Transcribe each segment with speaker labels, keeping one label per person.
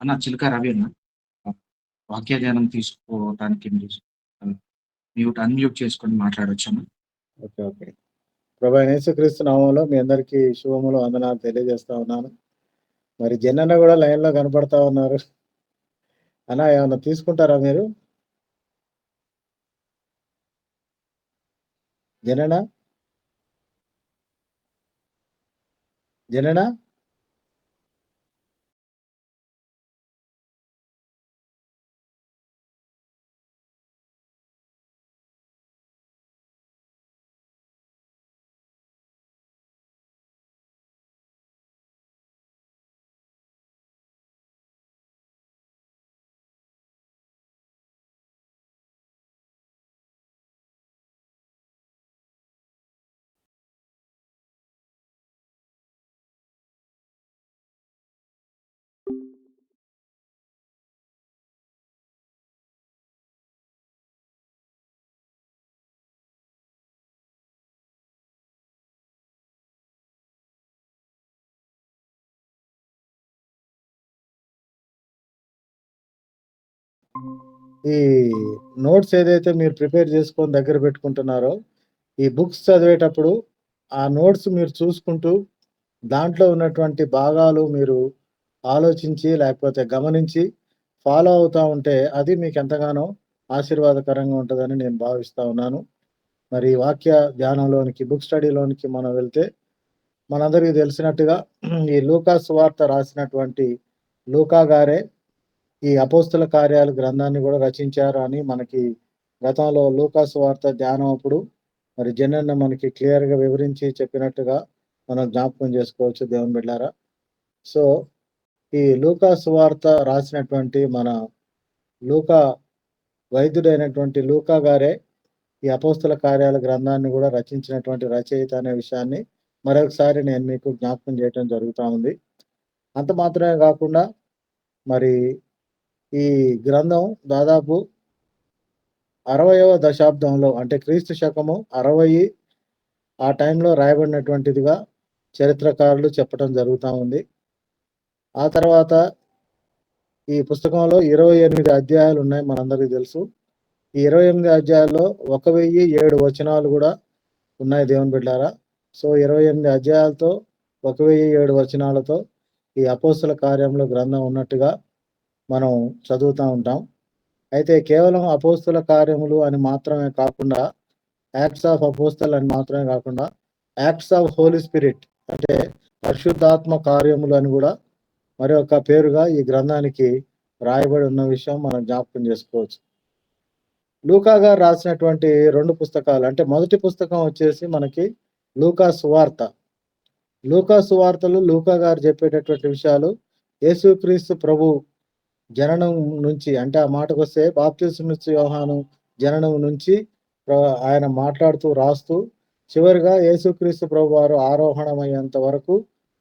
Speaker 1: అన్న చిలుక రవి అన్న. వాక్య ధ్యానం తీసుకోవటానికి మీరు అన్‌మ్యూట్ చేసుకొని మాట్లాడొచ్చన్నా?
Speaker 2: ఓకే. ఓకే. ప్రభువైన యేసుక్రీస్తు నామంలో మీ అందరికీ శుభములు, వందనాలు తెలియజేస్తా ఉన్నాను. మరి జనన్న కూడా లైన్‌లో కనపడతా ఉన్నారు. అన్న ఏమన్నా తీసుకుంటారా మీరు? జనన? జనన? ఈ నోట్స్ ఏదైతే మీరు ప్రిపేర్ చేసుకొని దగ్గర పెట్టుకుంటున్నారో, ఈ బుక్స్ చదివేటప్పుడు ఆ నోట్స్ మీరు చూసుకుంటూ, దాంట్లో ఉన్నటువంటి భాగాలు మీరు ఆలోచించి, లేకపోతే గమనించి ఫాలో అవుతా ఉంటే, అది మీకెంతగానో ఆశీర్వాదకరంగా ఉంటదని నేను భావిస్తా ఉన్నాను. మరి వాక్య ధ్యానంలోనికి, బుక్ స్టడీలోనికి మనం వెళ్తే, మనందరికీ తెలిసినట్టుగా ఈ లూకా సువార్త రాసినటువంటి లూకా గారే ఈ అపోస్తల కార్యాలు గ్రంథాన్ని కూడా రచించారు అని మనకి గతంలో లూకా సువార్త ధ్యానం అప్పుడు మరి జనన్న మనకి క్లియర్‌గా వివరించి చెప్పినట్టుగా మనం జ్ఞాపకం చేసుకోవచ్చు దేవుని బిడ్డలారా. సో, ఈ లూకా సువార్త రాసినటువంటి మన లూకా వైద్యుడైనటువంటి లూకా గారే ఈ అపోస్తల కార్యాల గ్రంథాన్ని కూడా రచించినటువంటి రచయిత అనే విషయాన్ని మరొకసారి నేను మీకు జ్ఞాపకం చేయటం జరుగుతా ఉంది. అంత మాత్రమే కాకుండా మరి ఈ గ్రంథం దాదాపు 60వ దశాబ్దంలో అంటే క్రీస్తు శకము 60 ఆ టైంలో రాయబడినటువంటిదిగా చరిత్రకారులు చెప్పటం జరుగుతా ఉంది. ఆ తర్వాత ఈ పుస్తకంలో 28 అధ్యాయాలు ఉన్నాయి మనందరికీ తెలుసు. ఈ 28 అధ్యాయాల్లో 1007 వచనాలు కూడా ఉన్నాయి దేవుని బిడ్డలారా. సో, 28 అధ్యాయాలతో 1007 వచనాలతో ఈ అపోస్తల కార్యంలో గ్రంథం ఉన్నట్టుగా మనం చదువుతా ఉంటాం. అయితే కేవలం అపోస్తల కార్యములు అని మాత్రమే కాకుండా, యాక్ట్స్ ఆఫ్ అపోస్తల్ అని మాత్రమే కాకుండా, యాక్ట్స్ ఆఫ్ హోలీ స్పిరిట్ అంటే పరిశుద్ధాత్మ కార్యములు అని కూడా మరి ఒక పేరుగా ఈ గ్రంథానికి రాయబడి ఉన్న విషయం మనం జ్ఞాపకం చేసుకోవచ్చు. లూకా గారు రాసినటువంటి 2 పుస్తకాలు అంటే మొదటి పుస్తకం వచ్చేసి మనకి లూకా సువార్త. లూకా సువార్తలు లూకా గారు చెప్పేటటువంటి విషయాలు యేసుక్రీస్తు ప్రభు జననం నుంచి అంటే ఆ మాటకొస్తే బాప్తిస్మమిచ్చే యోహాను జననం నుంచి ఆయన మాట్లాడుతూ రాస్తూ చివరిగా యేసుక్రీస్తు ప్రభు వారు ఆరోహణమయ్యేంత వరకు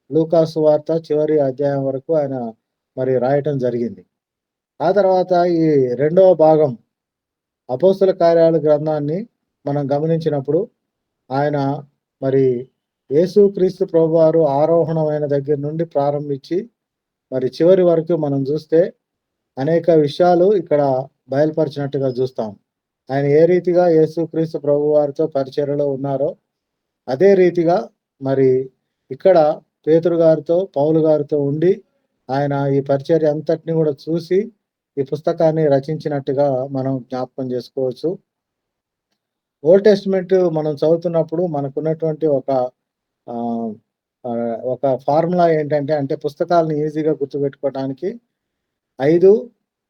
Speaker 2: లూకా సువార్త చివరి అధ్యాయం వరకు ఆయన మరి రాయటం జరిగింది. ఆ తర్వాత ఈ రెండవ భాగం అపోస్తల కార్యాల గ్రంథాన్ని మనం గమనించినప్పుడు ఆయన మరి యేసుక్రీస్తు ప్రభు వారు ఆరోహణమైన దగ్గర నుండి ప్రారంభించి మరి చివరి వరకు మనం చూస్తే అనేక విషయాలు ఇక్కడ బయలుపరిచినట్టుగా చూస్తాం. ఆయన ఏ రీతిగా యేసుక్రీస్తు ప్రభు వారితో పరిచర్యలో ఉన్నారో అదే రీతిగా మరి ఇక్కడ పేతురు గారితో పౌలు గారితో ఉండి ఆయన ఈ పరిచర్య అంతటిని కూడా చూసి ఈ పుస్తకాన్ని రచించినట్టుగా మనం జ్ఞాపకం చేసుకోవచ్చు. ఓల్డ్ టెస్ట్మెంట్ మనం చదువుతున్నప్పుడు మనకున్నటువంటి ఒక ఫార్ములా ఏంటంటే అంటే పుస్తకాలను ఈజీగా గుర్తుపెట్టుకోవడానికి 5,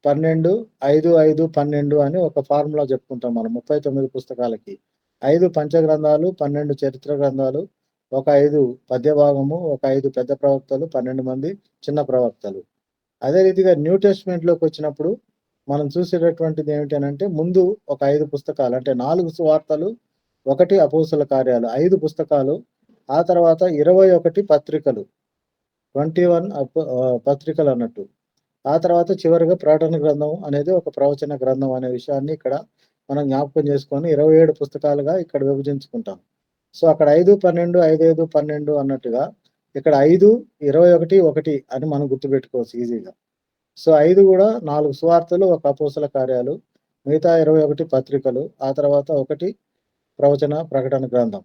Speaker 2: 12, 5, 5, 12 అని ఒక ఫార్ములా చెప్పుకుంటాం మనం 39 పుస్తకాలకి. 5 పంచగ్రంథాలు, 12 చరిత్ర గ్రంథాలు, ఒక 5 పద్య భాగము, ఒక 5 పెద్ద ప్రవక్తలు, 12 మంది చిన్న ప్రవక్తలు. అదే రీతిగా న్యూ టెస్ట్మెంట్‌లోకి వచ్చినప్పుడు మనం చూసేటటువంటిది ఏమిటనంటే ముందు ఒక 5 పుస్తకాలు అంటే 4 సువార్తలు, 1 అపోస్తల కార్యాలు 5 పుస్తకాలు, ఆ తర్వాత 21 పత్రికలు 21 పత్రికలు అన్నట్టు. ఆ తర్వాత చివరిగా ప్రకటన గ్రంథం అనేది ఒక ప్రవచన గ్రంథం అనే విషయాన్ని ఇక్కడ మనం జ్ఞాపకం చేసుకొని 27 పుస్తకాలుగా ఇక్కడ విభజించుకుంటాం. సో, అక్కడ 5, 12, 5, 5, 12 అన్నట్టుగా ఇక్కడ 5, 21, 1 అని మనం గుర్తుపెట్టుకోవచ్చు ఈజీగా. సో 5 గూడా 4 సువార్తలు, 1 అపోస్తల కార్యాలు, మిగతా 21 పత్రికలు, ఆ తర్వాత 1 ప్రవచన ప్రకటన గ్రంథం.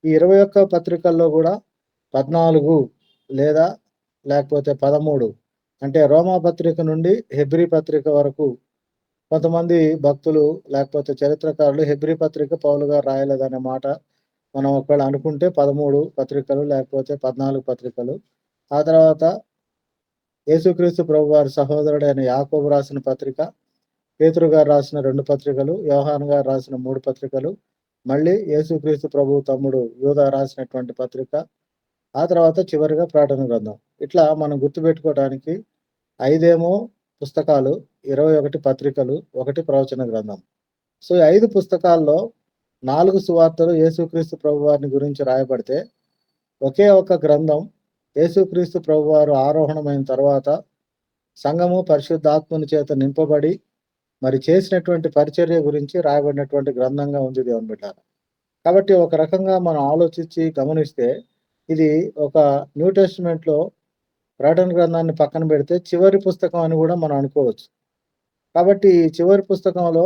Speaker 2: ఈ 21 పత్రికల్లో గూడా 14 లేదా లేకపోతే 13 అంటే రోమా పత్రిక నుండి హెబ్రీ పత్రిక వరకు కొంతమంది భక్తులు లేకపోతే చరిత్రకారులు హెబ్రీ పత్రిక పౌలు గారు రాయలేదనే మాట మనం ఒకవేళ అనుకుంటే 13 పత్రికలు లేకపోతే 14 పత్రికలు. ఆ తర్వాత యేసుక్రీస్తు ప్రభువారి సహోదరుడైన యాకోబు రాసిన పత్రిక, పేతురు గారు రాసిన 2 పత్రికలు, యోహాను గారు రాసిన 3 పత్రికలు, మళ్ళీ యేసుక్రీస్తు ప్రభువు తమ్ముడు యూదా రాసినటువంటి పత్రిక, ఆ తర్వాత చివరిగా ప్రకటన గ్రంథం. ఇట్లా మనం గుర్తుపెట్టుకోవడానికి 5 పుస్తకాలు, 21 పత్రికలు, 1 ప్రవచన గ్రంథం. సో, ఈ 5 పుస్తకాల్లో 4 సువార్తలు యేసుక్రీస్తు ప్రభువారిని గురించి రాయబడితే, ఒకే ఒక గ్రంథం యేసుక్రీస్తు ప్రభువారు ఆరోహణమైన తర్వాత సంఘము పరిశుద్ధాత్మని చేత నింపబడి మరి చేసినటువంటి పరిచర్య గురించి రాయబడినటువంటి గ్రంథంగా ఉంది దేవుని బిడ్డారా. కాబట్టి ఒక రకంగా మనం ఆలోచించి గమనిస్తే ఇది ఒక న్యూ టెస్టిమెంట్‌లో ప్రకటన గ్రంథాన్ని పక్కన పెడితే చివరి పుస్తకం అని గూడా మనం అనుకోవచ్చు. కాబట్టి ఈ చివరి పుస్తకంలో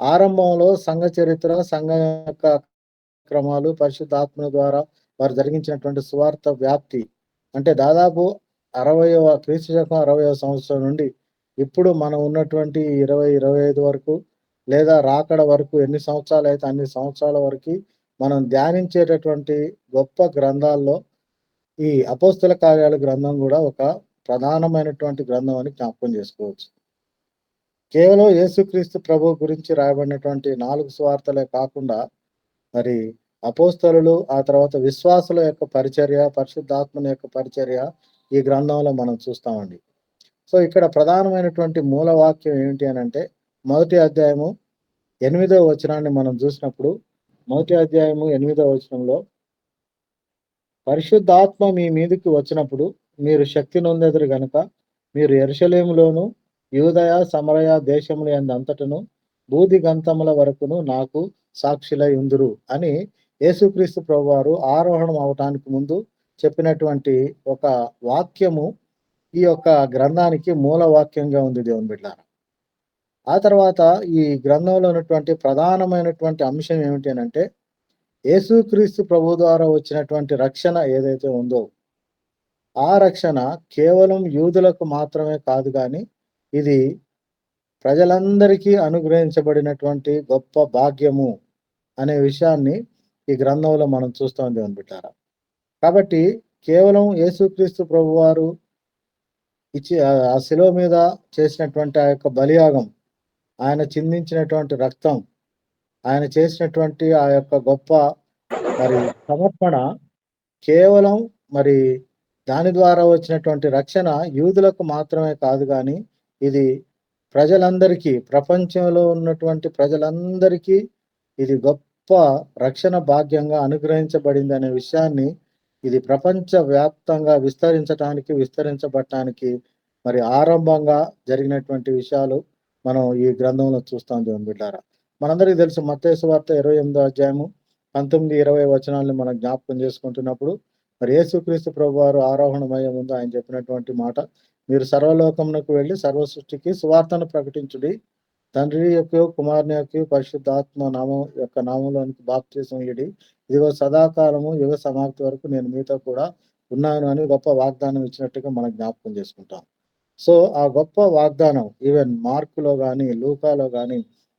Speaker 2: ఆరంభంలో సంఘ చరిత్ర, సంఘం యొక్క క్రమాలు, పరిశుద్ధాత్మ ద్వారా వారు జరిగించినటువంటి సువార్త వ్యాప్తి అంటే దాదాపు 60వ క్రీస్తు శకం 60వ సంవత్సరం నుండి ఇప్పుడు మనం ఉన్నటువంటి 2025 వరకు లేదా రాకడ వరకు ఎన్ని సంవత్సరాలైతే అన్ని సంవత్సరాల వరకి మనం ధ్యానించేటటువంటి గొప్ప గ్రంథాల్లో ఈ అపోస్తల కార్యాల గ్రంథం గూడా ఒక ప్రధానమైనటువంటి గ్రంథం అని జ్ఞాపకం చేసుకోవచ్చు. కేవలం యేసుక్రీస్తు ప్రభువు గురించి రాయబడినటువంటి 4 సువార్తలే కాకుండా మరి అపోస్తలులు, ఆ తర్వాత విశ్వాసుల యొక్క పరిచర్య, పరిశుద్ధాత్మని యొక్క పరిచర్య ఈ గ్రంథంలో మనం చూస్తామండి. సో, ఇక్కడ ప్రధానమైనటువంటి మూల వాక్యం ఏంటి అనంటే, మొదటి అధ్యాయము 8వ వచనాన్ని మనం చూసినప్పుడు, మొదటి అధ్యాయము 8వ వచనంలో పరిశుద్ధాత్మ మీ మీదికి వచ్చినప్పుడు మీరు శక్తి నొందెదరు గనుక మీరు యెరూషలేములోను, యూదయ, సమరయ దేశముల యందంతటను భూదిగంతముల వరకును నాకు సాక్షులై ఉందురు అని యేసుక్రీస్తు ప్రభువారు ఆరోహణం అవ్వటానికి ముందు చెప్పినటువంటి ఒక వాక్యము ఈ యొక్క గ్రంథానికి మూల వాక్యంగా ఉంది దేవుని బిడ్డలారా. ఆ తర్వాత ఈ గ్రంథంలో ఉన్నటువంటి ప్రధానమైనటువంటి అంశం ఏమిటి అనంటే, యేసుక్రీస్తు ప్రభువు ద్వారా వచ్చినటువంటి రక్షణ ఏదైతే ఉందో, ఆ రక్షణ కేవలం యూదులకు మాత్రమే కాదు గానీ, ఇది ప్రజలందరికీ అనుగ్రహించబడినటువంటి గొప్ప భాగ్యము అనే విషయాన్ని ఈ గ్రంథంలో మనం చూస్తాం దేవుని బిడ్డలారా. కాబట్టి కేవలం యేసుక్రీస్తు ప్రభువారు ఆ శిలువ మీద చేసినటువంటి ఆ యొక్క బలియాగం, ఆయన చిందించినటువంటి రక్తం, ఆయన చేసినటువంటి ఆ యొక్క గొప్ప మరి సమర్పణ కేవలం మరి దాని ద్వారా వచ్చినటువంటి రక్షణ యూదులకు మాత్రమే కాదు గానీ, ఇది ప్రజలందరికీ, ప్రపంచంలో ఉన్నటువంటి ప్రజలందరికీ ఇది గొప్ప రక్షణ భాగ్యంగా అనుగ్రహించబడిందనే విషయాన్ని ఇది ప్రపంచ వ్యాప్తంగా విస్తరించబడటానికి మరి ఆరంభంగా జరిగినటువంటి విషయాలు మనం ఈ గ్రంథంలో చూస్తాం దేవుని బిడ్డారా. మనందరికీ తెలుసు మత్తయి సువార్త 28వ అధ్యాయము 19, 20 వచనాలను మనం జ్ఞాపకం చేసుకుంటున్నప్పుడు మరి యేసుక్రీస్తు ప్రభువారు ఆరోహణమయ్యే ముందు ఆయన చెప్పినటువంటి మాట, మీరు సర్వలోకమునకు వెళ్ళి సర్వ సృష్టికి సువార్తను ప్రకటించుడి. తండ్రి యొక్క, కుమారుని యొక్క, పరిశుద్ధాత్మ నామం యొక్క నామంలోనికి బాప్తిసం ఇయ్యుడి. ఇదిగో సదాకాలము యుగ సమాప్తి వరకు నేను మీతో కూడా ఉన్నాను అని గొప్ప వాగ్దానం ఇచ్చినట్టుగా మనం జ్ఞాపకం చేసుకుంటాం. సో, ఆ గొప్ప వాగ్దానం ఈవెన్ మార్కులో గాని, లూకాలో గాని,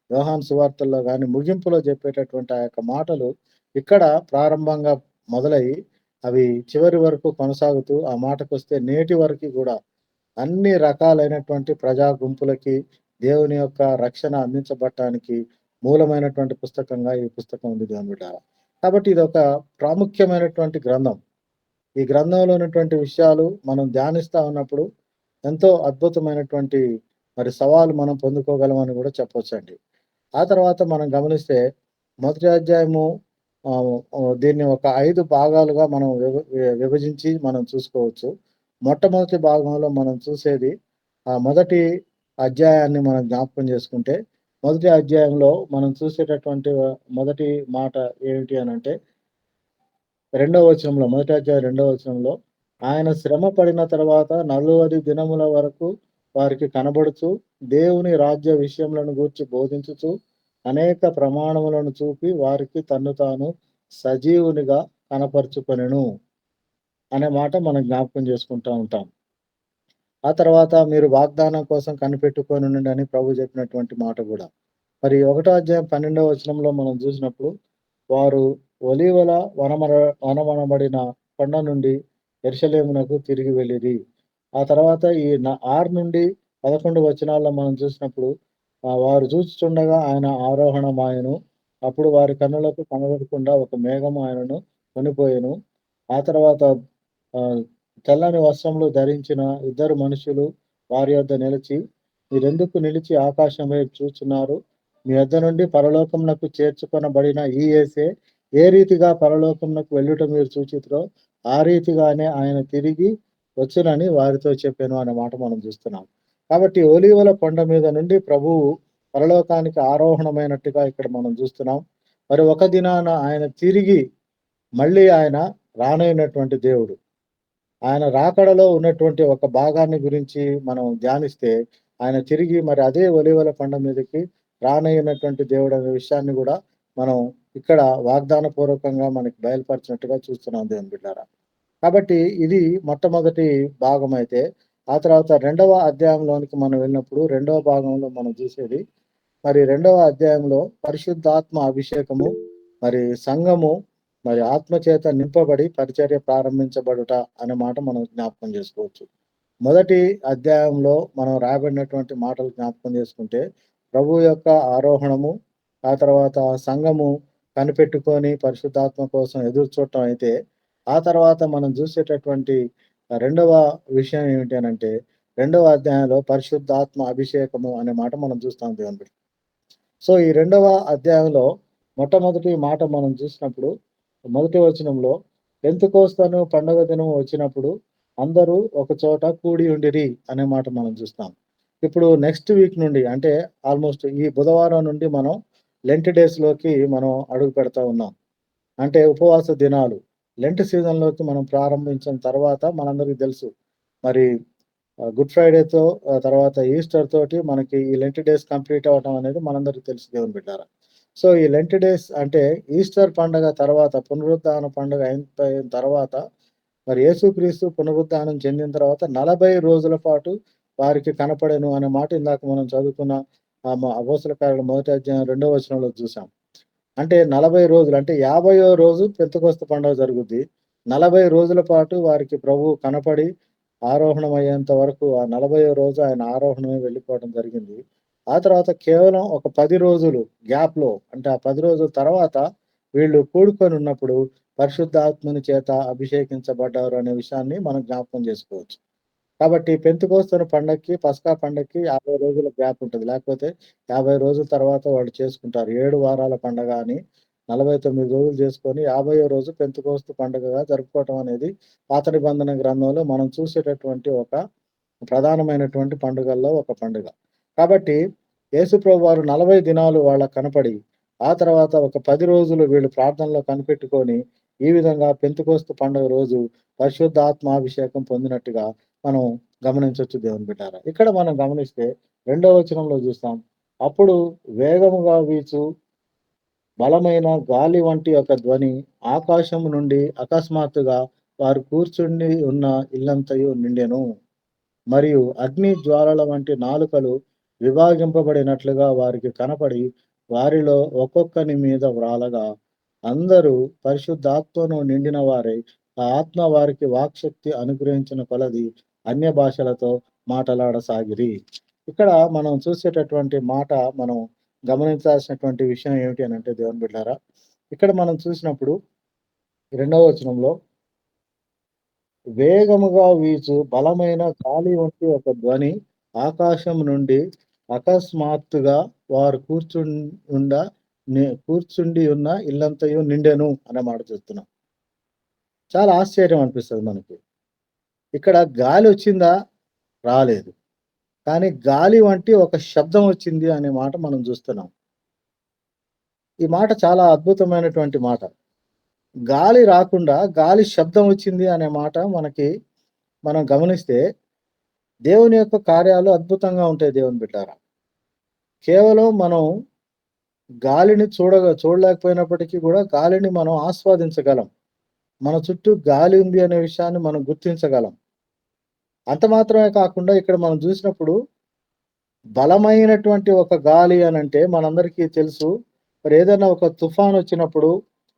Speaker 2: యోహాను సువార్తల్లో గాని ముగింపులో చెప్పేటటువంటి ఆ యొక్క మాటలు ఇక్కడ ప్రారంభంగా మొదలయ్యి అవి చివరి వరకు కొనసాగుతూ ఆ మాటకొస్తే నేటి వరకి గూడా అన్ని రకాలైనటువంటి ప్రజా గుంపులకి దేవుని యొక్క రక్షణ అందించబడటానికి మూలమైనటువంటి పుస్తకంగా ఈ పుస్తకం ఉంది దేవుని బిడ్డారా. కాబట్టి ఇదొక ప్రాముఖ్యమైనటువంటి గ్రంథం. ఈ గ్రంథంలో ఉన్నటువంటి విషయాలు మనం ధ్యానిస్తా ఉన్నప్పుడు ఎంతో అద్భుతమైనటువంటి మరి సవాలు మనం పొందుకోగలమని కూడా చెప్పొచ్చండి. ఆ తర్వాత మనం గమనిస్తే మొదటి అధ్యాయము దీన్ని ఒక 5 భాగాలుగా మనం విభజించి మనం చూసుకోవచ్చు. మొట్టమొదటి భాగంలో మనం చూసేది ఆ మొదటి అధ్యాయాన్ని మనం జ్ఞాపకం చేసుకుంటే, మొదటి అధ్యాయంలో మనం చూసేటటువంటి మొదటి మాట ఏమిటి అనంటే, రెండవ వచనంలో, మొదటి అధ్యాయం రెండవ వచనంలో ఆయన శ్రమ పడిన తర్వాత 40 దినముల వరకు వారికి కనబడుచు దేవుని రాజ్య విషయములను గూర్చి బోధించుచు అనేక ప్రమాణములను చూపి వారికి తన్ను తాను సజీవునిగా కనపరుచుకొనెను అనే మాట మనం జ్ఞాపకం చేసుకుంటా ఉంటాం. ఆ తర్వాత మీరు వాగ్దానం కోసం కనిపెట్టుకొనుండుడి అని ప్రభు చెప్పినటువంటి మాట గూడా. మరి 1 అధ్యాయం 12వ వచనంలో మనం చూసినప్పుడు వారు ఒలీవల వనమనబడిన కొండ నుండి యెరూషలేమునకు తిరిగి వెళ్ళిరి. ఆ తర్వాత ఈ 6-11 వచనాల్లో మనం చూసినప్పుడు వారు చూచుచుండగా ఆయన ఆరోహణమాయెను. అప్పుడు వారి కన్నులకు కనబడకుండా ఒక మేఘము ఆయనను కొనిపోయెను. ఆ తర్వాత ఆహ్, తెల్లని వస్త్రములు ధరించిన ఇద్దరు మనుషులు వారి యొద్ద నిలిచి, మీరెందుకు నిలిచి ఆకాశం వైపు చూచున్నారు? మీ యొద్ద నుండి పరలోకమునకు చేర్చుకొనబడిన ఈ యేసే ఏ రీతిగా పరలోకమునకు వెళ్ళుట మీరు చూచితిరో, ఆ రీతిగానే ఆయన తిరిగి వచ్చునని వారితో చెప్పెను అనే మాట మనం చూస్తున్నాం. కాబట్టి ఒలీవల కొండ మీద నుండి ప్రభువు పరలోకానికి ఆరోహణమైనట్టుగా ఇక్కడ మనం చూస్తున్నాం. మరి ఒక దినాన ఆయన తిరిగి మళ్ళీ ఆయన రానైనటువంటి దేవుడు. ఆయన రాకడలో ఉన్నటువంటి ఒక భాగాన్ని గురించి మనం ధ్యానిస్తే, ఆయన తిరిగి మరి అదే ఒలీవల కొండ మీదకి రానయ్యున్నటువంటి దేవుడనే విషయాన్ని గూడా మనం ఇక్కడ వాగ్దాన పూర్వకంగా మనకి బయలుపరిచినట్టుగా చూస్తున్నాం దేవుని బిడ్డారా. కాబట్టి ఇది మొట్టమొదటి భాగమైతే, ఆ తర్వాత రెండవ అధ్యాయంలోనికి మనం వెళ్ళినప్పుడు రెండవ భాగంలో మనం చూసేది మరి రెండవ అధ్యాయంలో పరిశుద్ధాత్మ అభిషేకము, మరి సంఘము, మరి ఆత్మచేత నింపబడి పరిచర్య ప్రారంభించబడుట అనే మాట మనం జ్ఞాపకం చేసుకోవచ్చు. మొదటి అధ్యాయంలో మనం రాయబడినటువంటి మాటలు జ్ఞాపకం చేసుకుంటే, ప్రభువు యొక్క ఆరోహణము, ఆ తర్వాత సంఘము కనిపెట్టుకొని పరిశుద్ధాత్మ కోసం ఎదురు చూడటం అయితే, ఆ తర్వాత మనం చూసేటటువంటి రెండవ విషయం ఏమిటి అనంటే, రెండవ అధ్యాయంలో పరిశుద్ధాత్మ అభిషేకము అనే మాట మనం చూస్తాం దేవుని బిడ్డ. సో, ఈ రెండవ అధ్యాయంలో మొట్టమొదటి మాట మనం చూసినప్పుడు, మొదటి వచనంలో పెంతెకోస్తను పండగ దినం వచ్చినప్పుడు అందరూ ఒక చోట కూడి ఉండిరి అనే మాట మనం చూస్తాం. ఇప్పుడు నెక్స్ట్ వీక్ నుండి అంటే ఆల్‌మోస్ట్ ఈ బుధవారం నుండి మనం లెంట్ డేస్‌లోకి మనం అడుగు పెడతా ఉన్నాం. అంటే ఉపవాస దినాలు. లెంట్ సీజన్‌లోకి మనం ప్రారంభించిన తర్వాత మనందరికీ తెలుసు. మరి గుడ్ ఫ్రైడేతో తర్వాత ఈస్టర్ తోటి మనకి ఈ లెంట్ డేస్ కంప్లీట్ అవ్వటం అనేది మనందరికీ తెలుసు దేవుని బిడ్డారా. సో, ఈ లెంట్ డేస్ అంటే ఈస్టర్ పండగ తర్వాత పునరుత్థాన పండుగ అయిపోయిన తర్వాత మరి యేసుక్రీస్తు పునరుత్థానం చెందిన తర్వాత 40 రోజుల పాటు వారికి కనపడెను అనే మాట ఇందాక మనం చదువుకున్న అపోస్తల కార్యాలు మొదటి అధ్యాయం 2వ వచనంలో చూసాం. అంటే 40 రోజులు అంటే 50వ రోజు పెంతెకోస్తు పండుగ జరుగుద్ది. 40 రోజుల పాటు వారికి ప్రభువు కనపడి ఆరోహణం అయ్యేంత వరకు ఆ 40వ రోజు ఆయన ఆరోహణమై వెళ్ళిపోవడం జరిగింది. ఆ తర్వాత కేవలం ఒక 10 రోజులు గ్యాప్‌లో అంటే ఆ 10 రోజుల తర్వాత వీళ్ళు కూడుకొని ఉన్నప్పుడు పరిశుద్ధాత్ముని చేత అభిషేకించబడ్డారు అనే విషయాన్ని మనం జ్ఞాపకం చేసుకోవచ్చు. కాబట్టి పెంతెకోస్తు పండగకి, పస్కా పండగకి 50 రోజుల గ్యాప్ ఉంటది. లేకపోతే 50 రోజుల తర్వాత వాళ్ళు చేసుకుంటారు. 7 వారాల పండగ అని 49 రోజులు చేసుకొని 50వ రోజు పెంతెకోస్తు పండుగగా జరుపుకోవటం అనేది పాత నిబంధన గ్రంథంలో మనం చూసేటటువంటి ఒక ప్రధానమైనటువంటి పండుగల్లో ఒక పండుగ. కాబట్టి యేసుప్రభు వారు 40 దినాలు వాళ్ళకి కనపడి, ఆ తర్వాత ఒక 10 రోజులు వీళ్ళు ప్రార్థనలో కనిపెట్టుకొని, ఈ విధంగా పెంతెకోస్తు పండుగ రోజు పరిశుద్ధాత్మాభిషేకం పొందినట్టుగా మనం గమనించొచ్చు దేవుని బిడ్డారా. ఇక్కడ మనం గమనిస్తే రెండో వచనంలో చూస్తాం. అప్పుడు వేగముగా వీచు బలమైన గాలి వంటి ఒక ధ్వని ఆకాశము నుండి అకస్మాత్తుగా వారు కూర్చుండి ఉన్న ఇల్లంతయు నిండెను. మరియు అగ్ని జ్వాలల వంటి నాలుకలు విభాగింపబడినట్లుగా వారికి కనపడి, వారిలో ఒక్కొక్కని మీద వ్రాలగా, అందరూ పరిశుద్ధాత్మను నిండిన వారై, ఆ ఆత్మ వారికి వాక్శక్తి అనుగ్రహించిన కొలది అన్య భాషలతో మాటలాడసాగిరి. ఇక్కడ మనం చూసేటటువంటి మాట మనం గమనించాల్సినటువంటి విషయం ఏమిటి అనంటే దేవుని బిడ్డారా, ఇక్కడ మనం చూసినప్పుడు రెండవ వచనంలో వేగముగా వీచు బలమైన గాలి వంటి ఒక ధ్వని ఆకాశం నుండి అకస్మాత్తుగా వారు కూర్చుండి ఉన్న ఇల్లంతయు నిండెను అనే మాట చూస్తున్నాం. చాలా ఆశ్చర్యం అనిపిస్తది మనకి. ఇక్కడ గాలొచ్చిందా? రాలేదు. కానీ గాలి వంటి ఒక శబ్దం వచ్చింది అనే మాట మనం చూస్తున్నాం. ఈ మాట చాలా అద్భుతమైనటువంటి మాట. గాలి రాకుండా గాలి శబ్దం వచ్చింది అనే మాట మనం గమనిస్తే దేవుని యొక్క కార్యాలు అద్భుతంగా ఉంటాయి దేవుని బిడ్డారా. కేవలం మనం గాలిని చూడలేకపోయినప్పటికీ కూడా గాలిని మనం ఆస్వాదించగలం. మన చుట్టూ గాలి ఉంది అనే విషయాన్ని మనం గుర్తించగలం. అంత మాత్రమే కాకుండా ఇక్కడ మనం చూసినప్పుడు బలమైనటువంటి ఒక గాలి అనంటే మనందరికీ తెలుసు. మరి ఏదైనా ఒక తుఫాన్ వచ్చినప్పుడు,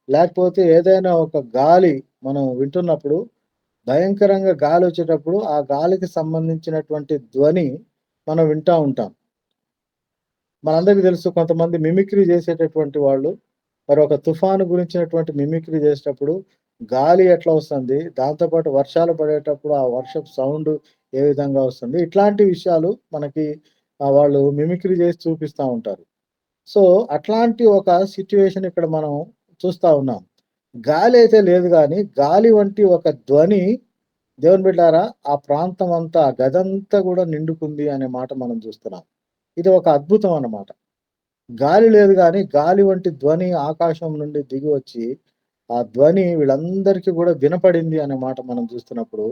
Speaker 2: లేకపోతే ఏదైనా ఒక గాలి మనం వింటున్నప్పుడు, భయంకరంగా గాలొచ్చేటప్పుడు, ఆ గాలికి సంబంధించినటువంటి ధ్వని మనం వింటా ఉంటాం. మనందరికీ తెలుసు కొంతమంది మిమిక్రీ చేసేటటువంటి వాళ్ళు, మరి ఒక తుఫాను గురించినటువంటి మిమిక్రీ చేసేటప్పుడు, గాలి ఎట్లా వస్తుంది, దాంతో పాటు వర్షాలు పడేటప్పుడు ఆ వర్షపు సౌండు ఏ విధంగా వస్తుంది, ఇట్లాంటి విషయాలు మనకి వాళ్ళు మిమిక్రీ చేసి చూపిస్తా ఉంటారు. సో, అట్లాంటి ఒక సిట్యుయేషన్ ఇక్కడ మనం చూస్తా ఉన్నాం. గాలైతే లేదు గానీ, గాలి వంటి ఒక ధ్వని దేవుని బిడ్డారా ఆ ప్రాంతం అంతా, ఆ గదంతా గూడా నిండుకుంది అనే మాట మనం చూస్తున్నాం. ఇది ఒక అద్భుతం అన్నమాట. గాలి లేదు గానీ, గాలి వంటి ధ్వని ఆకాశం నుండి దిగి వచ్చి, ఆ ధ్వని వీళ్ళందరికీ గూడా వినపడింది అనే మాట మనం చూస్తున్నప్పుడు,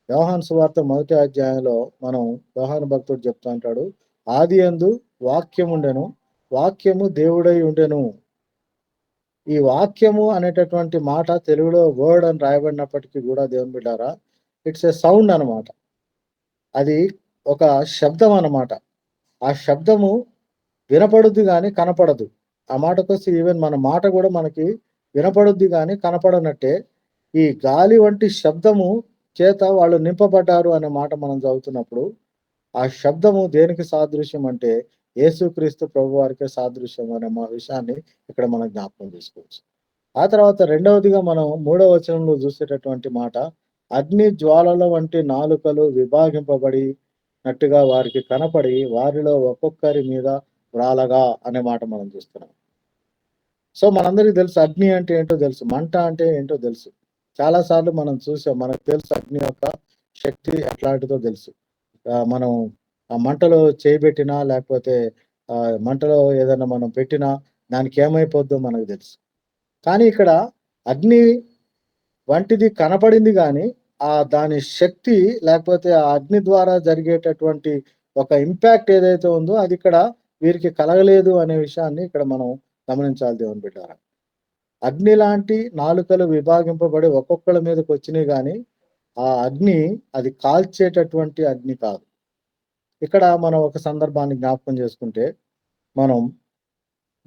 Speaker 2: యోహాను సువార్త మొదటి అధ్యాయంలో మనం యోహాను భక్తుడు చెప్తా ఉంటాడు. ఆదియందు వాక్యముండెను, వాక్యము దేవుడై ఉండెను. ఈ వాక్యము అనేటటువంటి మాట తెలుగులో వర్డ్ అని రాయబడినప్పటికీ గూడా దేవుని బిడ్డారా, ఇట్స్ ఎ సౌండ్ అనమాట. అది ఒక శబ్దం అన్నమాట. ఆ శబ్దము వినపడుద్ది గానీ కనపడదు. ఆ మాటకొస్తే ఈవెన్ మన మాట గూడా మనకి వినపడుద్ది గానీ కనపడనట్టే, ఈ గాలి వంటి శబ్దము చేత వాళ్ళు నింపబడ్డారు అనే మాట మనం చదువుతున్నప్పుడు, ఆ శబ్దము దేనికి సాదృశ్యం అంటే, యేసుక్రీస్తు ప్రభువారికే సాదృశ్యం అనే విషయాన్ని ఇక్కడ మనం జ్ఞాపకం చేసుకోవచ్చు. ఆ తర్వాత రెండవదిగా మనం మూడవ వచనంలో చూసేటటువంటి మాట, అగ్ని జ్వాలల వంటి నాలుకలు విభాగింపబడినట్టుగా వారికి కనపడి, వారిలో ఒక్కొక్కరి మీద వ్రాలగా అనే మాట మనం చూస్తున్నాం. సో, మనందరికి తెలుసు అగ్ని అంటే ఏంటో తెలుసు. మంట అంటే ఏంటో తెలుసు. చాలా సార్లు మనం చూసాం. మనకు తెలుసు అగ్ని యొక్క శక్తి ఎట్లాంటిదో తెలుసు. మనం ఆ మంటలో చేయి పెట్టినా, లేకపోతే మంటలో ఏదైనా మనం పెట్టినా దానికేమైపోద్దో మనకు తెలుసు. కానీ ఇక్కడ అగ్ని వంటిది కనపడింది గానీ, దాని శక్తి లేకపోతే ఆ అగ్ని ద్వారా జరిగేటటువంటి ఒక ఇంపాక్ట్ ఏదైతే ఉందో అదిక్కడ వీరికి కలగలేదు అనే విషయాన్ని ఇక్కడ మనం గమనించాలి దేవుని బిడ్డారా. అగ్ని లాంటి నాలుకలు విభాగింపబడి ఒక్కొక్కళ్ళ మీదకొచ్చినియి గానీ, ఆ అగ్ని అది కాల్చేటటువంటి అగ్ని కాదు. ఇక్కడ మనం ఒక సందర్భాన్ని జ్ఞాపకం చేసుకుంటే, మనం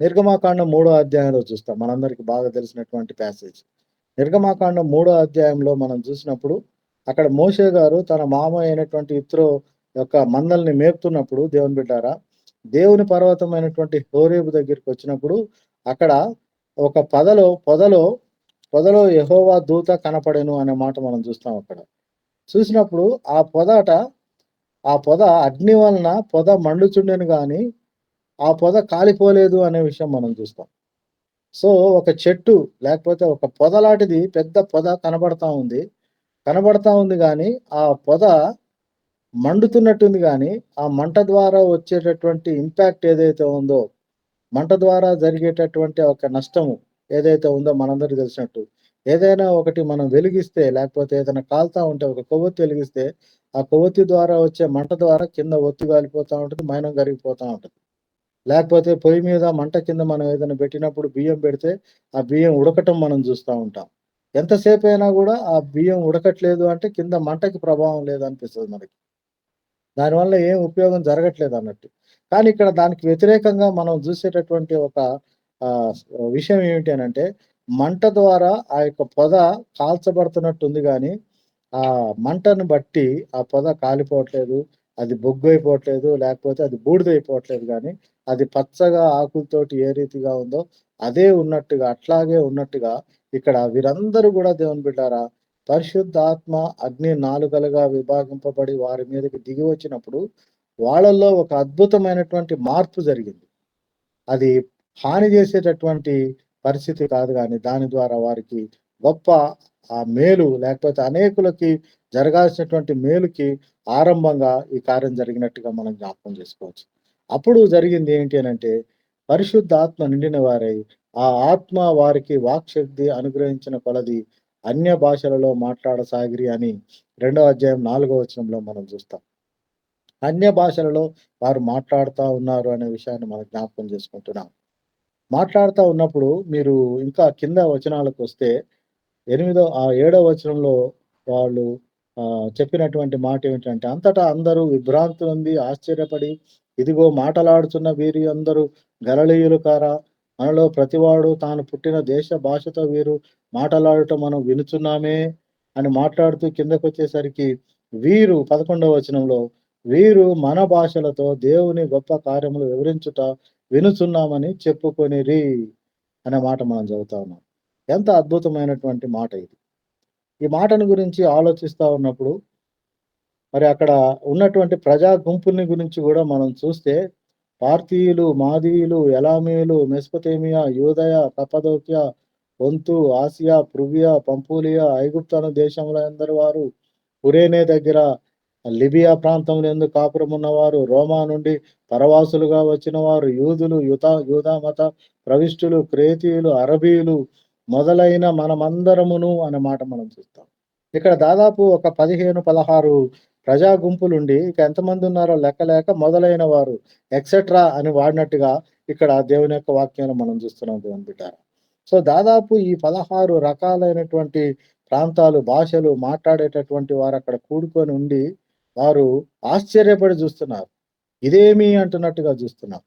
Speaker 2: నిర్గమాకాండం 3 అధ్యాయంలో చూస్తాం. మనందరికి బాగా తెలిసినటువంటి ప్యాసేజ్. నిర్గమాకాండం 3 అధ్యాయంలో మనం చూసినప్పుడు, అక్కడ మోషే గారు తన మామయ్య అయినటువంటి యిత్రో యొక్క మందల్ని మేపుతున్నప్పుడు దేవుని బిడ్డారా, దేవుని పర్వతమైనటువంటి హోరేబు దగ్గరికొచ్చినప్పుడు, అక్కడ ఒక పొదలో యెహోవా దూత కనపడెను అనే మాట మనం చూస్తాం అక్కడ. చూసినప్పుడు ఆ పొద అగ్ని వలన పొద మండుచుండెను గాని, ఆ పొద కాలిపోలేదు అనే విషయం మనం చూస్తాం. సో, ఒక చెట్టు లేకపోతే ఒక పొద లాంటిది పెద్ద పొద కనబడతా ఉంది గానీ, ఆ పొద మండుతున్నట్టుంది గానీ, ఆ మంట ద్వారా వచ్చేటటువంటి ఇంపాక్ట్ ఏదైతే ఉందో, మంట ద్వారా జరిగేటటువంటి ఒక నష్టము ఏదైతే ఉందో మనందరికీ తెలిసినట్టు. ఏదైనా ఒకటి మనం వెలిగిస్తే, లేకపోతే ఏదైనా కాలుతా ఉంటే ఒక కొవ్వొత్తి వెలిగిస్తే, ఆ కొవ్వొత్తి ద్వారా వచ్చే మంట ద్వారా కింద ఒత్తి కాలిపోతా ఉంటది. మైనం కరిగిపోతా ఉంటది. లేకపోతే పొయ్యి మీద మంట కింద మనం ఏదైనా పెట్టినప్పుడు బియ్యం పెడితే, ఆ బియ్యం ఉడకటం మనం చూస్తా ఉంటాం. ఎంతసేపయినా గూడా ఆ బియ్యం ఉడకట్లేదు అంటే కింద మంటకి ప్రభావం లేదనిపిస్తది మనకి. దానివల్ల ఏం ఉపయోగం జరగట్లేదన్నట్టు. కానీ ఇక్కడ దానికి వ్యతిరేకంగా మనం జూసేటటువంటి ఒక ఆహ్, విషయం ఏమిటి అనంటే, మంట ద్వారా ఆ యొక్క పొద కాల్చబడుతున్నట్టుంది గానీ, ఆ మంటను బట్టి ఆ పొద కాలిపోవట్లేదు. అది బొగ్గయిపోవట్లేదు. లేకపోతే అది బూడిదయిపోవట్లేదు గానీ, అది పచ్చగా ఆకులతోటి ఏ రీతిగా ఉందో అదే ఉన్నట్టుగా, అట్లాగే ఉన్నట్టుగా ఇక్కడ వీరందరూ గూడా దేవుని బిడ్డారా, పరిశుద్ధాత్మ అగ్ని నాలుకలుగా విభాగింపబడి వారి మీదకి దిగి వచ్చినప్పుడు, వాళ్ళల్లో ఒక అద్భుతమైనటువంటి మార్పు జరిగింది. అది హాని చేసేటటువంటి పరిస్థితి కాదు గానీ, దాని ద్వారా వారికి గొప్ప మేలు లేకపోతే అనేకులకి జరగాల్సినటువంటి మేలుకి ఆరంభంగా ఈ కార్యం జరిగినట్టుగా మనం జ్ఞాపకం చేసుకోవచ్చు. అప్పుడు జరిగింది ఏంటి అనంటే, పరిశుద్ధాత్మ నిండిన వారై, ఆ ఆత్మ వారికి వాక్‌శక్తి అనుగ్రహించిన కొలది అన్య భాషలలో మాట్లాడసాగిరి అని 2వ అధ్యాయం 4వ వచనంలో మనం చూస్తాం. అన్య భాషలలో వారు మాట్లాడుతా ఉన్నారు అనే విషయాన్ని మనం జ్ఞాపకం చేసుకుంటున్నాం. మాట్లాడుతా ఉన్నప్పుడు మీరు ఇంకా కింద వచనాలకొస్తే 7వ వచనంలో వాళ్ళు చెప్పినటువంటి మాటేమిటంటే, అంతటా అందరూ విభ్రాంతులొంది ఆశ్చర్యపడి, ఇదిగో మాటలాడుచున్న వీరి అందరూ గలిలయులు కారా? మనలో ప్రతివాడు తాను పుట్టిన దేశ భాషతో వీరు మాటలాడటం మనం వినుచున్నామే అని మాట్లాడుతూ కిందకొచ్చేసరికి వీరు 11వ వచనంలో వీరు మన భాషలతో దేవుని గొప్ప కార్యములు వివరించుట వినుచున్నామని చెప్పుకొనిరి అనే మాట మనం చదువుతా ఉన్నాం. ఎంత అద్భుతమైనటువంటి మాట ఇది. ఈ మాటను గురించి ఆలోచిస్తా ఉన్నప్పుడు మరి అక్కడ ఉన్నటువంటి ప్రజా గుంపుల్ని గురించి గూడా మనం చూస్తే పార్తీయులు, మాదీయులు, ఎలామీయులు, మెసొపొతేమియా, యూదయ, కప్పదోక్య, పొంతు, ఆసియా, పృగియ, పంఫూలియా, ఐగుప్తు అను దేశములందరి వారు, కురేనే దగ్గర లిబియా ప్రాంతములందు కాపురమున్నవారు, రోమా నుండి పరవాసులుగా వచ్చిన వారు, యూదులు, యూదా మత ప్రవిష్టులు, క్రేతీయులు, అరబీయులు మొదలైన మనమందరమును అనే మాట మనం చూస్తాం. ఇక్కడ దాదాపు ఒక 15, 16 ప్రజా గుంపులుండి ఇక ఎంతమందున్నారో లెక్కలేక మొదలైన వారు ఎక్సెట్రా అని వాడినట్టుగా ఇక్కడ దేవుని యొక్క వాక్యాన్ని మనం చూస్తున్నాం దేవుని బిడ్డారా. సో, దాదాపు ఈ 16 రకాలైనటువంటి ప్రాంతాలు, భాషలు మాట్లాడేటటువంటి వారక్కడ కూడుకొని ఉండి, వారు ఆశ్చర్యపడి చూస్తున్నారు. ఇదేమి అంటున్నట్టుగా చూస్తున్నారు.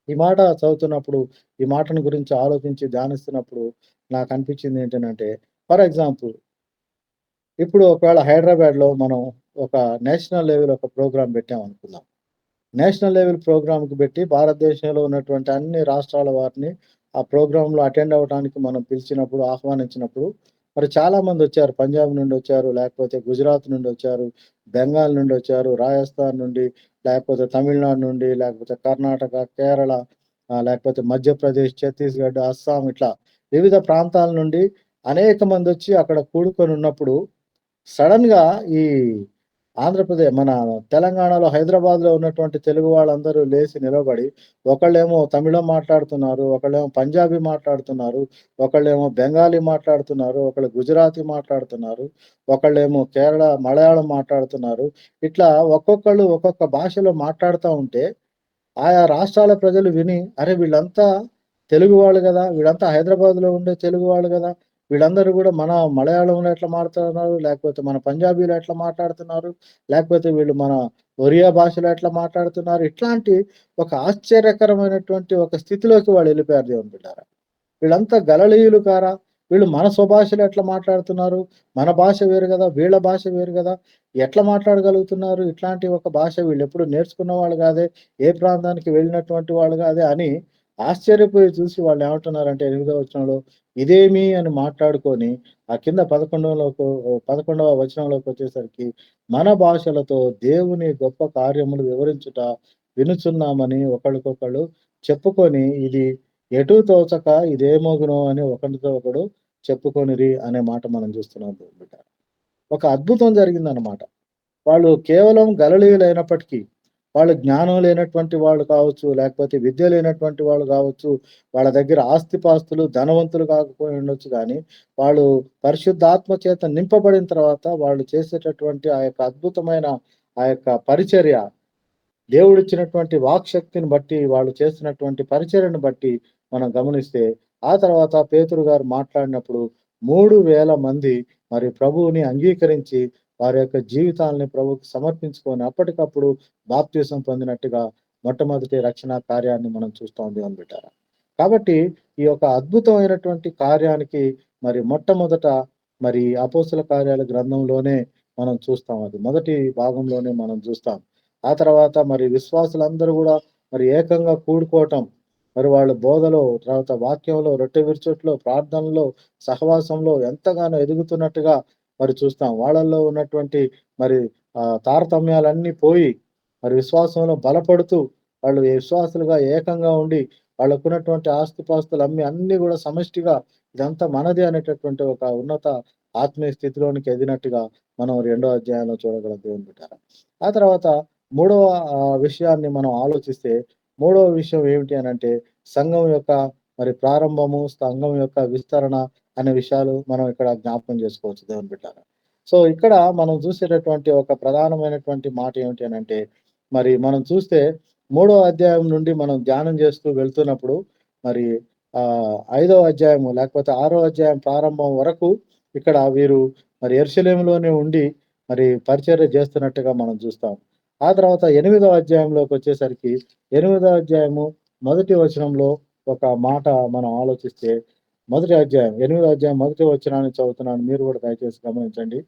Speaker 2: ఈ మాట చదువుతున్నప్పుడు, ఈ మాటను గురించి ఆలోచించి ధ్యానిస్తున్నప్పుడు నాకనిపించింది ఏంటనంటే, ఫర్ ఎగ్జాంపుల్ ఇప్పుడు ఒకవేళ హైదరాబాద్‌లో మనం ఒక నేషనల్ లెవెల్ ఒక ప్రోగ్రామ్ పెట్టామనుకుందాం. నేషనల్ లెవెల్ ప్రోగ్రామ్‌కి పెట్టి భారతదేశంలో ఉన్నటువంటి అన్ని రాష్ట్రాల వారిని ఆ ప్రోగ్రామ్‌లో అటెండ్ అవ్వడానికి మనం పిలిచినప్పుడు, ఆహ్వానించినప్పుడు మరి చాలామందొచ్చారు. పంజాబ్ నుండొచ్చారు, లేకపోతే గుజరాత్ నుండొచ్చారు, బెంగాల్ నుండొచ్చారు, రాజస్థాన్ నుండి, లేకపోతే తమిళనాడు నుండి, లేకపోతే కర్ణాటక, కేరళ, లేకపోతే మధ్యప్రదేశ్, ఛత్తీస్‌గఢ్, అస్సాం ఇట్లా వివిధ ప్రాంతాల నుండి అనేక మందొచ్చి అక్కడ కూడుకొనున్నప్పుడు సడెన్‌గా ఈ మన తెలంగాణలో హైదరాబాద్‌లో ఉన్నటువంటి తెలుగు వాళ్ళందరూ లేసి నిలబడి, ఒకళ్ళేమో తమిళం మాట్లాడుతున్నారు, ఒకళ్ళేమో పంజాబీ మాట్లాడుతున్నారు, ఒకళ్ళేమో బెంగాలీ మాట్లాడుతున్నారు, ఒకళ్ళు గుజరాతీ మాట్లాడుతున్నారు, ఒకళ్ళేమో కేరళ మలయాళం మాట్లాడుతున్నారు. ఇట్లా ఒక్కొక్కళ్ళు ఒక్కొక్క భాషలో మాట్లాడుతా ఉంటే ఆయా రాష్ట్రాల ప్రజలు విని, అరే! వీళ్ళంతా తెలుగు వాళ్ళు గదా! వీళ్ళంతా హైదరాబాద్‌లో ఉండే తెలుగు వాళ్ళు గదా! వీళ్ళందరూ గూడా మన మలయాళంలో ఎట్లా మాట్లాడుతున్నారు? లేకపోతే మన పంజాబీలో ఎట్లా మాట్లాడుతున్నారు? లేకపోతే వీళ్ళు మన ఒరియా భాషలో ఎట్లా మాట్లాడుతున్నారు? ఇట్లాంటి ఒక ఆశ్చర్యకరమైనటువంటి ఒక స్థితిలోకి వాళ్ళెళ్ళిపోయారు దేవుని బిడ్డారా. వీళ్ళంతా గలిలయులు కారా? వీళ్ళు మన స్వభాషలో ఎట్లా మాట్లాడుతున్నారు? మన భాష వేరు గదా! వీళ్ళ భాష వేరు గదా! ఎట్లా మాట్లాడగలుగుతున్నారు? ఇట్లాంటి ఒక భాష వీళ్ళెప్పుడు నేర్చుకున్న వాళ్ళు గాదే, ఏ ప్రాంతానికి వెళ్ళినటువంటి వాళ్ళు గాదే అని ఆశ్చర్యపోయి చూసి వాళ్ళేమంటున్నారంటే 8వ వచనంలో, ఇదేమి అని మాట్లాడుకొని ఆ కింద 11వ వచనంలోకొచ్చేసరికి మన భాషలతో దేవుని గొప్ప కార్యములు వివరించుట వినుచున్నామని ఒకళ్ళకొకళ్ళు చెప్పుకొని ఇది ఎటూ తోచక ఇదేమగునో అని ఒకనితో ఒకడు చెప్పుకొనిరి అనే మాట మనం చూస్తున్నాం బిడ్డ. ఒక అద్భుతం జరిగిందనమాట. వాళ్ళు కేవలం గలిలయులైనప్పటికీ, వాళ్ళు జ్ఞానం లేనటువంటి వాళ్ళు కావచ్చు, లేకపోతే విద్య లేనటువంటి వాళ్ళు గావచ్చు, వాళ్ళ దగ్గర ఆస్తిపాస్తులు, ధనవంతులు కాకపోయి ఉండొచ్చు గానీ, వాళ్ళు పరిశుద్ధాత్మ చేత నింపబడిన తర్వాత వాళ్ళు చేసేటటువంటి ఆ యొక్క అద్భుతమైన ఆ యొక్క పరిచర్య దేవుడిచ్చినటువంటి వాక్‌శక్తిని బట్టి, వాళ్ళు చేస్తున్నటువంటి పరిచర్యను బట్టి మనం గమనిస్తే, ఆ తర్వాత పేతురు గారు మాట్లాడినప్పుడు 3000 మంది మరి ప్రభువుని అంగీకరించి, వారి యొక్క జీవితాల్ని ప్రభువుకి సమర్పించుకొని, అప్పటికప్పుడు బాప్తిసం పొందినట్టుగా మొట్టమొదటి రక్షణ కార్యాన్ని మనం చూస్తాం దేవుని బిడ్డారా. కాబట్టి ఈ యొక్క అద్భుతమైనటువంటి కార్యానికి మరి మొట్టమొదట మరి అపోస్తల కార్యాల గ్రంథంలోనే మనం చూస్తాం అది. మొదటి భాగంలోనే మనం చూస్తాం. ఆ తర్వాత మరి విశ్వాసులందరూ గూడా మరి ఏకంగా కూడుకోవటం, మరి వాళ్ళ బోధలో, తర్వాత వాక్యంలో, రొట్టె విరుచుట్లో, ప్రార్థనలో, సహవాసంలో ఎంతగానో ఎదుగుతున్నట్టుగా మరి చూస్తాం. వాళ్ళల్లో ఉన్నటువంటి మరి తారతమ్యాలన్నీ పోయి, మరి విశ్వాసంలో బలపడుతూ, వాళ్ళు విశ్వాసులుగా ఏకంగా ఉండి, వాళ్ళకున్నటువంటి ఆస్తిపాస్తులు అమ్మి అన్నీ గూడా సమష్టిగా ఇదంతా మనదే అనేటటువంటి ఒక ఉన్నత ఆత్మీయ స్థితిలోనికి ఎదిగినట్టుగా మనం రెండో అధ్యాయంలో చూడగలం దేవుని బిడ్డారా. ఆ తర్వాత మూడవ విషయాన్ని మనం ఆలోచిస్తే, మూడవ విషయం ఏమిటి అనంటే, సంఘం యొక్క మరి ప్రారంభము, సంఘం యొక్క విస్తరణ అనే విషయాలు మనం ఇక్కడ జ్ఞాపకం చేసుకోవచ్చు దేవుని బిడ్డారా. సో, ఇక్కడ మనం చూసేటటువంటి ఒక ప్రధానమైనటువంటి మాట ఏమిటి అనంటే, మరి మనం చూస్తే 3వ అధ్యాయం నుండి మనం ధ్యానం చేస్తూ వెళ్తున్నప్పుడు మరి 5వ అధ్యాయము లేకపోతే 6వ అధ్యాయం ప్రారంభం వరకు ఇక్కడ వీరు మరి యెరూషలేములోనే ఉండి మరి పరిచర్య చేస్తున్నట్టుగా మనం చూస్తాం. ఆ తర్వాత 8వ అధ్యాయంలోకొచ్చేసరికి 8వ అధ్యాయము మొదటి వచనంలో ఒక మాట మనం ఆలోచిస్తే మొదటి అధ్యాయం 8వ అధ్యాయం మొదటి వచనాన్ని చదువుతున్నాను. మీరు కూడా దయచేసి గమనించండి.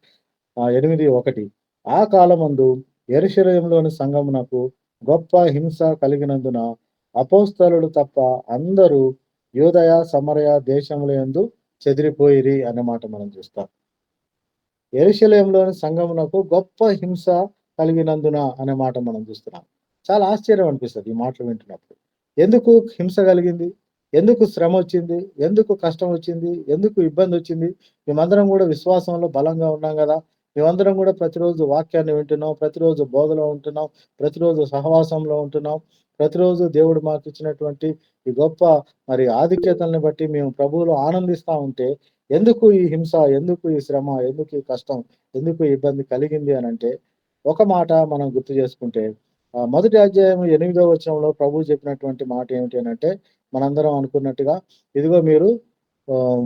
Speaker 2: 8:1 ఆ కాలమందు యెరూషలేములోని సంఘమునకు గొప్ప హింస కలిగినందున అపోస్తలులు తప్ప అందరూ యూదయ, సమరయ దేశములయందు చెదిరిపోయిరి అనే మాట మనం చూస్తాం. యెరూషలేములోని సంఘమునకు గొప్ప హింస కలిగినందున అనే మాట మనం చూస్తున్నాం. చాలా ఆశ్చర్యం అనిపిస్తది ఈ మాటలు వింటున్నప్పుడు. ఎందుకు హింస కలిగింది? ఎందుకు శ్రమొచ్చింది? ఎందుకు కష్టమొచ్చింది? ఎందుకు ఇబ్బందొచ్చింది? మేమందరం గూడా విశ్వాసంలో బలంగా ఉన్నాం గదా! మేమందరం గూడా ప్రతిరోజు వాక్యాన్ని వింటున్నాం. ప్రతిరోజు బోధలో ఉంటున్నాం. ప్రతిరోజు సహవాసంలో ఉంటున్నాం. ప్రతిరోజు దేవుడు మాకిచ్చినటువంటి ఈ గొప్ప మరి ఆధిక్యతల్ని బట్టి మేము ప్రభువులో ఆనందిస్తా ఉంటే ఎందుకు ఈ హింస? ఎందుకు ఈ శ్రమ? ఎందుకు ఈ కష్టం? ఎందుకు ఈ ఇబ్బంది కలిగింది అనంటే, ఒక మాట మనం గుర్తు చేసుకుంటే మొదటి అధ్యాయం 8వ వచనంలో ప్రభువు చెప్పినటువంటి మాట ఏమిటి అనంటే, మనందరం అనుకున్నట్టుగా ఇదిగో మీరు ఆహ్,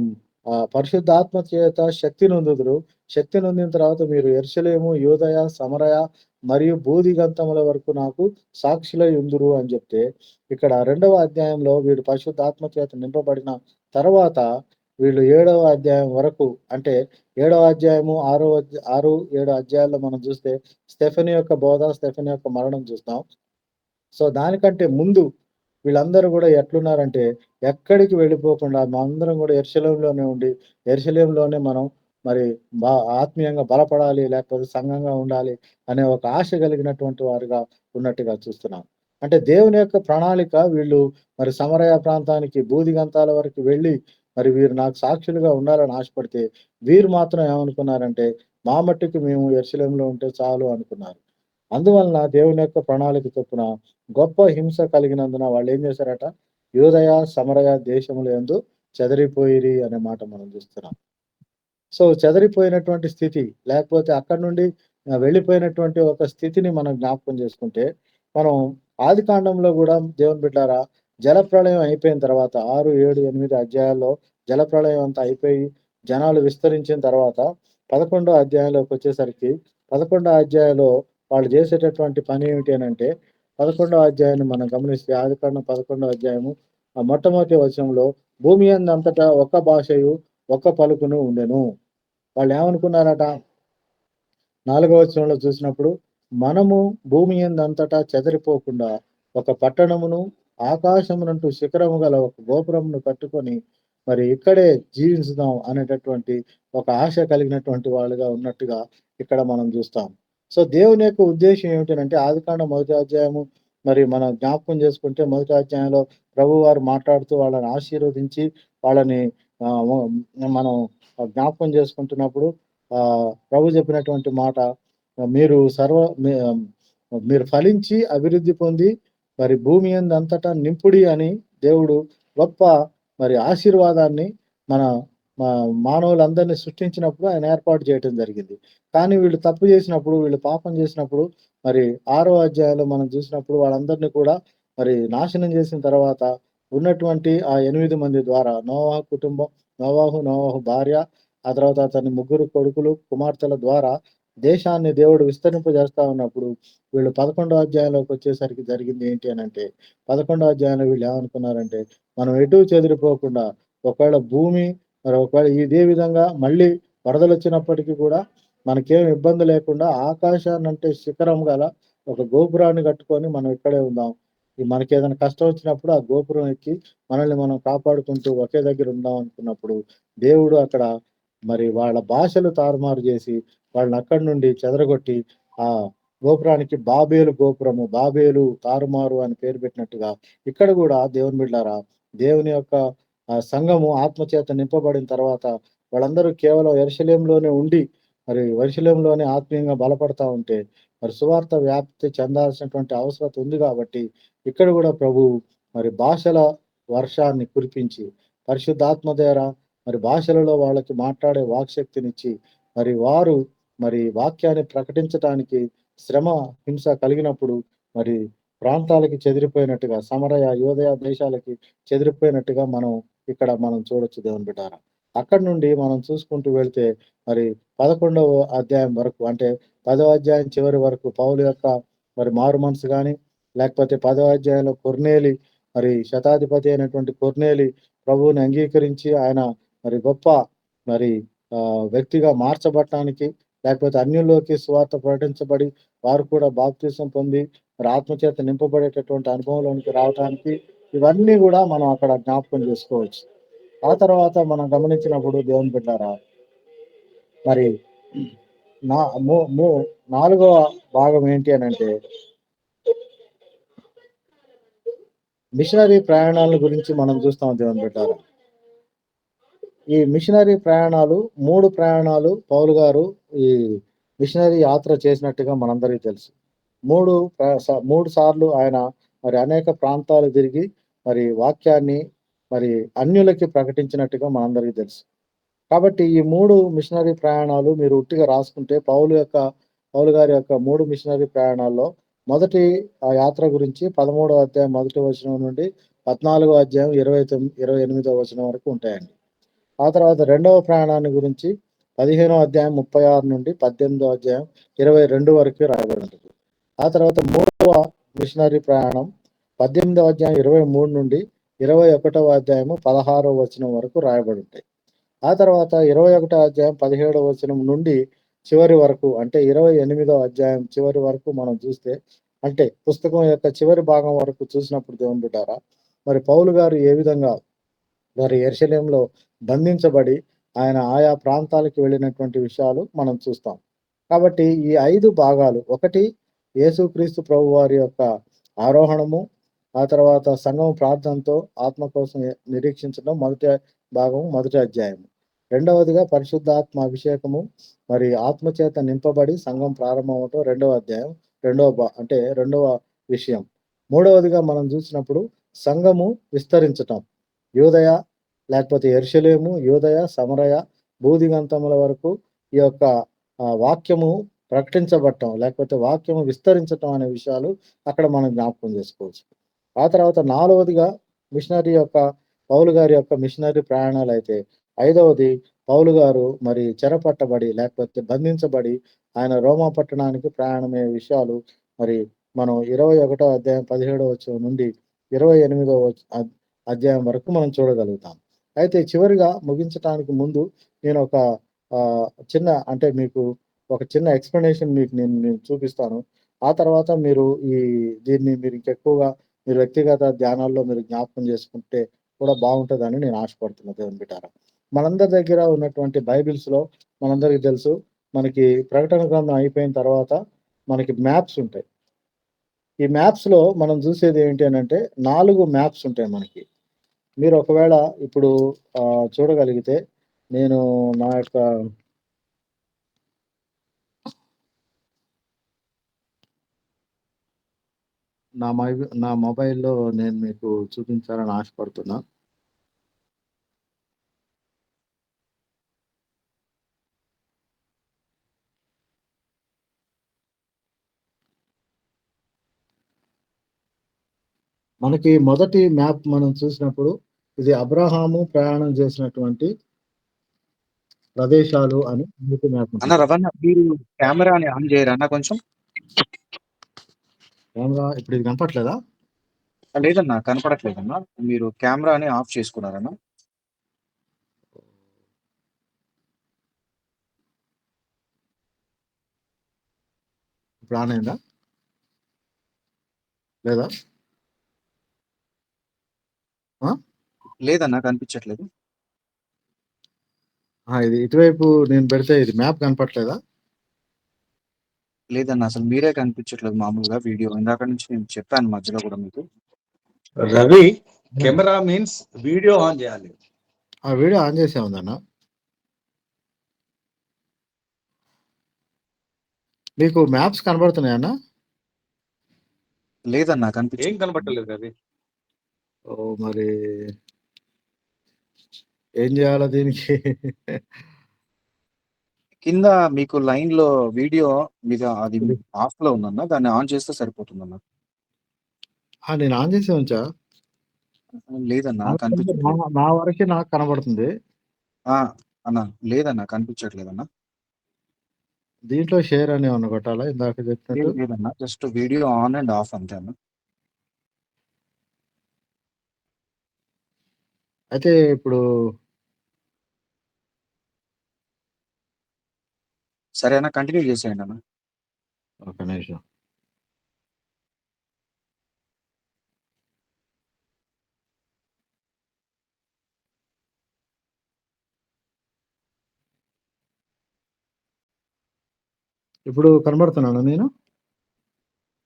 Speaker 2: పరిశుద్ధాత్మ చేత శక్తి నొందుదురు. శక్తి నొందిన తర్వాత మీరు యెరూషలేము, యూదయ, సమరయ మరియు బూదిగంతముల వరకు నాకు సాక్షులై ఉందురు అని చెప్తే, ఇక్కడ 2వ అధ్యాయంలో వీడు పరిశుద్ధాత్మ చేత నింపబడిన తర్వాత వీళ్ళు 7వ అధ్యాయం వరకు అంటే 7వ అధ్యాయము 6, 7 అధ్యాయాల్లో మనం చూస్తే స్టెఫెను యొక్క బోధ, స్టెఫెను యొక్క మరణం చూస్తాం. సో, దానికంటే ముందు వీళ్ళందరూ గూడా ఎట్లున్నారంటే, ఎక్కడికి వెళ్ళిపోకుండా మనందరం గూడా యెరూషలేములోనే ఉండి, యెరూషలేములోనే మనం మరి ఆత్మీయంగా బలపడాలి, లేకపోతే సంఘంగా ఉండాలి అనే ఒక ఆశ కలిగినటువంటి వారుగా ఉన్నట్టుగా చూస్తున్నాం. అంటే దేవుని యొక్క ప్రణాళిక వీళ్ళు మరి సమరయ ప్రాంతానికి బూదిగంతాల వరకు వెళ్ళి, మరి వీరు నాకు సాక్షులుగా ఉండాలని ఆశపడితే, వీరు మాత్రం ఏమనుకున్నారంటే, మా మట్టుకు మేము యెరూషలేములో ఉంటే చాలు అనుకున్నారు. అందువలన దేవుని యొక్క ప్రణాళిక చొప్పున గొప్ప హింస కలిగినందున వాళ్ళేం చేశారట, యూదయ, సమరయ దేశములయందు చెదరిపోయిరి అనే మాట మనం చూస్తున్నాం. సో, చెదరిపోయినటువంటి స్థితి లేకపోతే అక్కడి నుండి వెళ్ళిపోయినటువంటి ఒక స్థితిని మనం జ్ఞాపకం చేసుకుంటే, మనం ఆదికాండంలో గూడా దేవుని బిడ్డలారా జలప్రళయం అయిపోయిన తర్వాత 6, 7, 8 అధ్యాయాల్లో జలప్రళయం అంతా అయిపోయి జనాలు విస్తరించిన తర్వాత 11 అధ్యాయంలోకొచ్చేసరికి 11 అధ్యాయంలో వాళ్ళు చేసేటటువంటి పని ఏమిటి అనంటే 11 అధ్యాయాన్ని మనం గమనిస్తే ఆదికాండం 11 అధ్యాయము మొట్టమొదటి వచనంలో భూమి యందంతటా ఒక్క భాషయు, ఒక్క పలుకును ఉండెను. వాళ్ళేమనుకున్నారట 4వ వచనంలో చూసినప్పుడు, మనము భూమి యందంతటా చెదరిపోకుండా ఒక పట్టణమును, ఆకాశమునంటు శిఖరము గల ఒక గోపురమును కట్టుకొని, మరి ఇక్కడే జీవించుదాం అనేటటువంటి ఒక ఆశ కలిగినటువంటి వాళ్ళుగా ఉన్నట్టుగా ఇక్కడ మనం చూస్తాం. సో, దేవుని యొక్క ఉద్దేశ్యం ఏమిటనంటే ఆదికాండం మొదటి అధ్యాయము మరి మనం జ్ఞాపకం చేసుకుంటే మొదటి అధ్యాయంలో ప్రభువారు మాట్లాడుతూ వాళ్ళని ఆశీర్వదించి వాళ్ళని ఆహ్, వ మనం జ్ఞాపకం చేసుకుంటున్నప్పుడు ప్రభు చెప్పినటువంటి మాట మీరు మీరు ఫలించి అభివృద్ధి పొంది మరి భూమి యందంతటా నింపుడి అని దేవుడు గొప్ప మరి ఆశీర్వాదాన్ని మన మానవులందరిని సృష్టించినప్పుడు ఆయన ఏర్పాటు చేయటం జరిగింది. కానీ వీళ్ళు తప్పు చేసినప్పుడు, వీళ్ళు పాపం చేసినప్పుడు మరి 6వ అధ్యాయంలో మనం చూసినప్పుడు వాళ్ళందరిని కూడా మరి నాశనం చేసిన తర్వాత ఉన్నటువంటి ఆ 8 మంది ద్వారా నోవహు కుటుంబం, నోవహు భార్య, ఆ తర్వాత అతని ముగ్గురు కొడుకులు, కుమార్తెల ద్వారా దేశాన్ని దేవుడు విస్తరింపజేస్తా ఉన్నప్పుడు వీళ్ళు 11వ అధ్యాయంలోకొచ్చేసరికి జరిగింది ఏంటి అనంటే 11వ అధ్యాయంలో వీళ్ళు ఏమనుకున్నారంటే మనం ఎటూ చెదిరిపోకుండా ఒకవేళ భూమి మరి ఒకవేళ ఇదే విధంగా మళ్ళీ వరదలొచ్చినప్పటికీ కూడా మనకేం ఇబ్బంది లేకుండా ఆకాశాన్నంటే శిఖరం గల ఒక గోపురాన్ని కట్టుకొని మనం ఇక్కడే ఉందాం. మనకేదైనా కష్టం వచ్చినప్పుడు ఆ గోపురం ఎక్కి మనల్ని మనం కాపాడుకుంటూ ఒకే దగ్గర ఉందాం అనుకున్నప్పుడు దేవుడు అక్కడ మరి వాళ్ళ భాషలు తారుమారు జేసి వాళ్ళనక్కడి నుండి చెదరగొట్టి ఆ గోపురానికి బాబేలు గోపురము, బాబేలు తారుమారు అని పేరు పెట్టినట్టుగా ఇక్కడ గూడా దేవుని బిడ్డలారా దేవుని యొక్క సంఘము ఆత్మచేత నింపబడిన తర్వాత వాళ్ళందరూ కేవలం యెరూషలేములోనే ఉండి మరి యెరూషలేములోనే ఆత్మీయంగా బలపడతా ఉంటే మరి సువార్త వ్యాప్తి చెందాల్సినటువంటి అవసరత ఉంది గాబట్టి ఇక్కడ గూడా ప్రభువు మరి భాషల వర్షాన్ని కురిపించి పరిశుద్ధాత్మ ద్వారా మరి భాషలలో వాళ్ళకి మాట్లాడే వాక్శక్తినిచ్చి మరి వారు మరి వాక్యాన్ని ప్రకటించటానికి శ్రమ, హింస కలిగినప్పుడు మరి ప్రాంతాలకి చెదిరిపోయినట్టుగా సమరయ, యోదయ దేశాలకి చెదిరిపోయినట్టుగా మనం చూడొచ్చు దేవుని బిడ్డారా. అక్కడి నుండి మనం చూసుకుంటూ వెళ్తే మరి 11వ అధ్యాయం వరకు అంటే 10వ అధ్యాయం చివరి వరకు పౌలు యొక్క మరి మారు మనసు గాని, లేకపోతే 10వ అధ్యాయంలో కొర్నేలి మరి శతాధిపతి అయినటువంటి కొర్నేలి ప్రభువుని అంగీకరించి ఆయన మరి గొప్ప మరి వ్యక్తిగా మార్చబడటానికి, లేకపోతే అన్యుల్లోకి సువార్త ప్రకటించబడి వారు కూడా బాప్తిసం పొంది మరి ఆత్మచేత నింపబడేటటువంటి అనుభవంలోనికి రావటానికి ఇవన్నీ గూడా మనం అక్కడ జ్ఞాపకం చేసుకోవచ్చు. ఆ తర్వాత మనం గమనించినప్పుడు దేవుని బిడ్డారా మరి నా ము ము 4వ భాగం ఏంటి అనంటే మిషనరీ ప్రయాణాల గురించి మనం చూస్తాం దేవుని బిడ్డారా. ఈ మిషనరీ ప్రయాణాలు 3 ప్రయాణాలు పౌలు గారు ఈ మిషనరీ యాత్ర చేసినట్టుగా మనందరికీ తెలుసు. 3 సార్లు ఆయన మరి అనేక ప్రాంతాలు తిరిగి మరి వాక్యాన్ని మరి అన్యులకి ప్రకటించినట్టుగా మనందరికీ తెలుసు. కాబట్టి ఈ 3 మిషనరీ ప్రయాణాలు మీరు ఉట్టిగా రాసుకుంటే పౌలు గారి యొక్క 3 మిషనరీ ప్రయాణాల్లో మొదటి యాత్ర గురించి 13వ అధ్యాయం మొదటి వచనం నుండి 14వ అధ్యాయం 28వ వచనం వరకు ఉంటాయండి. ఆ తర్వాత రెండవ ప్రయాణాన్ని గురించి 15వ అధ్యాయం 36 నుండి 18వ అధ్యాయం 22 వరకు రాయబడి ఉంటుంది. ఆ తర్వాత మూడవ మిషనరీ ప్రయాణం 18వ అధ్యాయం 23 నుండి 21వ అధ్యాయము 16వ వచనం వరకు రాయబడి ఉంటాయి. ఆ తర్వాత 21వ అధ్యాయం 17వ వచనం నుండి చివరి వరకు అంటే 28వ అధ్యాయం చివరి వరకు మనం చూస్తే అంటే పుస్తకం యొక్క చివరి భాగం వరకు చూసినప్పుడు దేవుని బిడ్డారా మరి పౌలు గారు ఏ విధంగా మరి యెరూషలేములో బంధించబడి ఆయన ఆయా ప్రాంతాలకు వెళ్ళినటువంటి విషయాలు మనం చూస్తాం. కాబట్టి ఈ 5 భాగాలు ఒకటి యేసుక్రీస్తు ప్రభువారి యొక్క ఆరోహణము, ఆ తర్వాత సంఘం ప్రార్థనతో ఆత్మ కోసం నిరీక్షించడం మొదటి అధ్యాయం. రెండవదిగా పరిశుద్ధాత్మ అభిషేకము మరి ఆత్మచేత నింపబడి సంఘం ప్రారంభమవటం రెండవ అధ్యాయం. రెండవ విషయం. మూడవదిగా మనం చూసినప్పుడు సంఘము విస్తరించటం. యూదయ లేకపోతే యెరూషలేము, యూదయ, సమరయ, భూదిగంతముల వరకు ఈ యొక్క వాక్యము ప్రకటించబడటం లేకపోతే వాక్యము విస్తరించటం అనే విషయాలు అక్కడ మనం జ్ఞాపకం చేసుకోవచ్చు. ఆ తర్వాత నాలుగవదిగా పౌలు గారి యొక్క మిషనరీ ప్రయాణాలైతే ఐదవది పౌలు గారు మరి చెరపట్టబడి లేకపోతే బంధించబడి ఆయన రోమా పట్టణానికి ప్రయాణమయ్యే విషయాలు మరి మనం 21వ అధ్యాయం 17వ వచనం నుండి 28వ అధ్యాయం వరకు మనం చూడగలుగుతాం. అయితే చివరిగా ముగించటానికి ముందు నేను ఒక చిన్న అంటే మీకు ఒక చిన్న ఎక్స్‌ప్లనేషన్ మీకు నేను చూపిస్తాను. ఆ తర్వాత దీన్ని మీరు ఇంకెక్కువగా మీరు వ్యక్తిగత ధ్యానాల్లో మీరు జ్ఞాపకం చేసుకుంటే కూడా బాగుంటదని నేను ఆశపడుతున్నా దేవుని బిడ్డారా. మనందరి దగ్గర ఉన్నటువంటి బైబిల్స్‌లో మనందరికీ తెలుసు. మనకి ప్రకటన గ్రంథం అయిపోయిన తర్వాత మనకి మ్యాప్స్ ఉంటాయి. ఈ మ్యాప్స్‌లో మనం చూసేది ఏంటి అనంటే 4 మ్యాప్స్ ఉంటాయి మనకి. మీరు ఒకవేళ ఇప్పుడు చూడగలిగితే నేను నా యొక్క నా మొబైల్‌లో నేను మీకు చూపించాలని ఆశపడుతున్నా. మనకి మొదటి మ్యాప్ మనం చూసినప్పుడు ఇది అబ్రహాము ప్రయాణం చేసినటువంటి ప్రదేశాలు అని మొదటి మ్యాప్
Speaker 1: అన్న
Speaker 2: ఉంటుంది.
Speaker 1: రవణ మీరు కెమెరాని ఆన్ చేయరన్నా కొంచెం?
Speaker 2: కెమెరా ఇప్పుడు ఇది కనపట్లేదా?
Speaker 1: లేదన్నా కనపడట్లేదన్నా. మీరు కెమెరాని ఆఫ్ చేసుకున్నారన్నా?
Speaker 2: ఇప్పుడు ఆన్ అయిందా? లేదా?
Speaker 1: లేదన్నా కనిపించట్లేదు.
Speaker 2: ఇది ఇటువైపు నేను పెడితే ఇది మ్యాప్ కనపట్లేదా?
Speaker 1: లేదన్నా అసలు మీరే కనిపించట్లేదు మామూలుగా వీడియో. ఇందాక నుంచి నేను చెప్పాను మధ్యలో కూడా మీకు.
Speaker 3: Ravi camera means video on చేయాలి.
Speaker 2: ఆ వీడియో ఆన్ చేసే ఉందన్న. మీకు మ్యాప్స్ కనబడుతున్నాయన్నా?
Speaker 1: లేదన్నా
Speaker 3: ఏం కనబడలేదు రవి.
Speaker 2: మరి ఏం చేయాలా దీనికి?
Speaker 1: కింద మీకు లైన్ లో వీడియో మీద అది ఆఫ్ లో ఉందన్న, దాన్ని ఆన్ చేస్తే సరిపోతుందన్న.
Speaker 2: నేను ఆన్ చేసే ఉంచా.
Speaker 1: లేదన్నా
Speaker 2: నా
Speaker 1: కనిపించట్లేదు.
Speaker 2: నా వరకే నాకు కనబడుతుంది.
Speaker 1: ఆ! అన్నా లేదన్నా కనిపించట్లేదన్నా.
Speaker 2: దీంట్లో షేర్ అని ఏమన్నా కొట్టాలా ఇందాక చెప్పినట్టు?
Speaker 1: లేదన్నా. Just video on and of అంతే అన్న.
Speaker 2: అయితే ఇప్పుడు
Speaker 1: సరే అన్న కంటిన్యూ చేసేయండి అన్న.
Speaker 2: ఒక నిమిషం. ఇప్పుడు కనబడుతున్నానా నేను?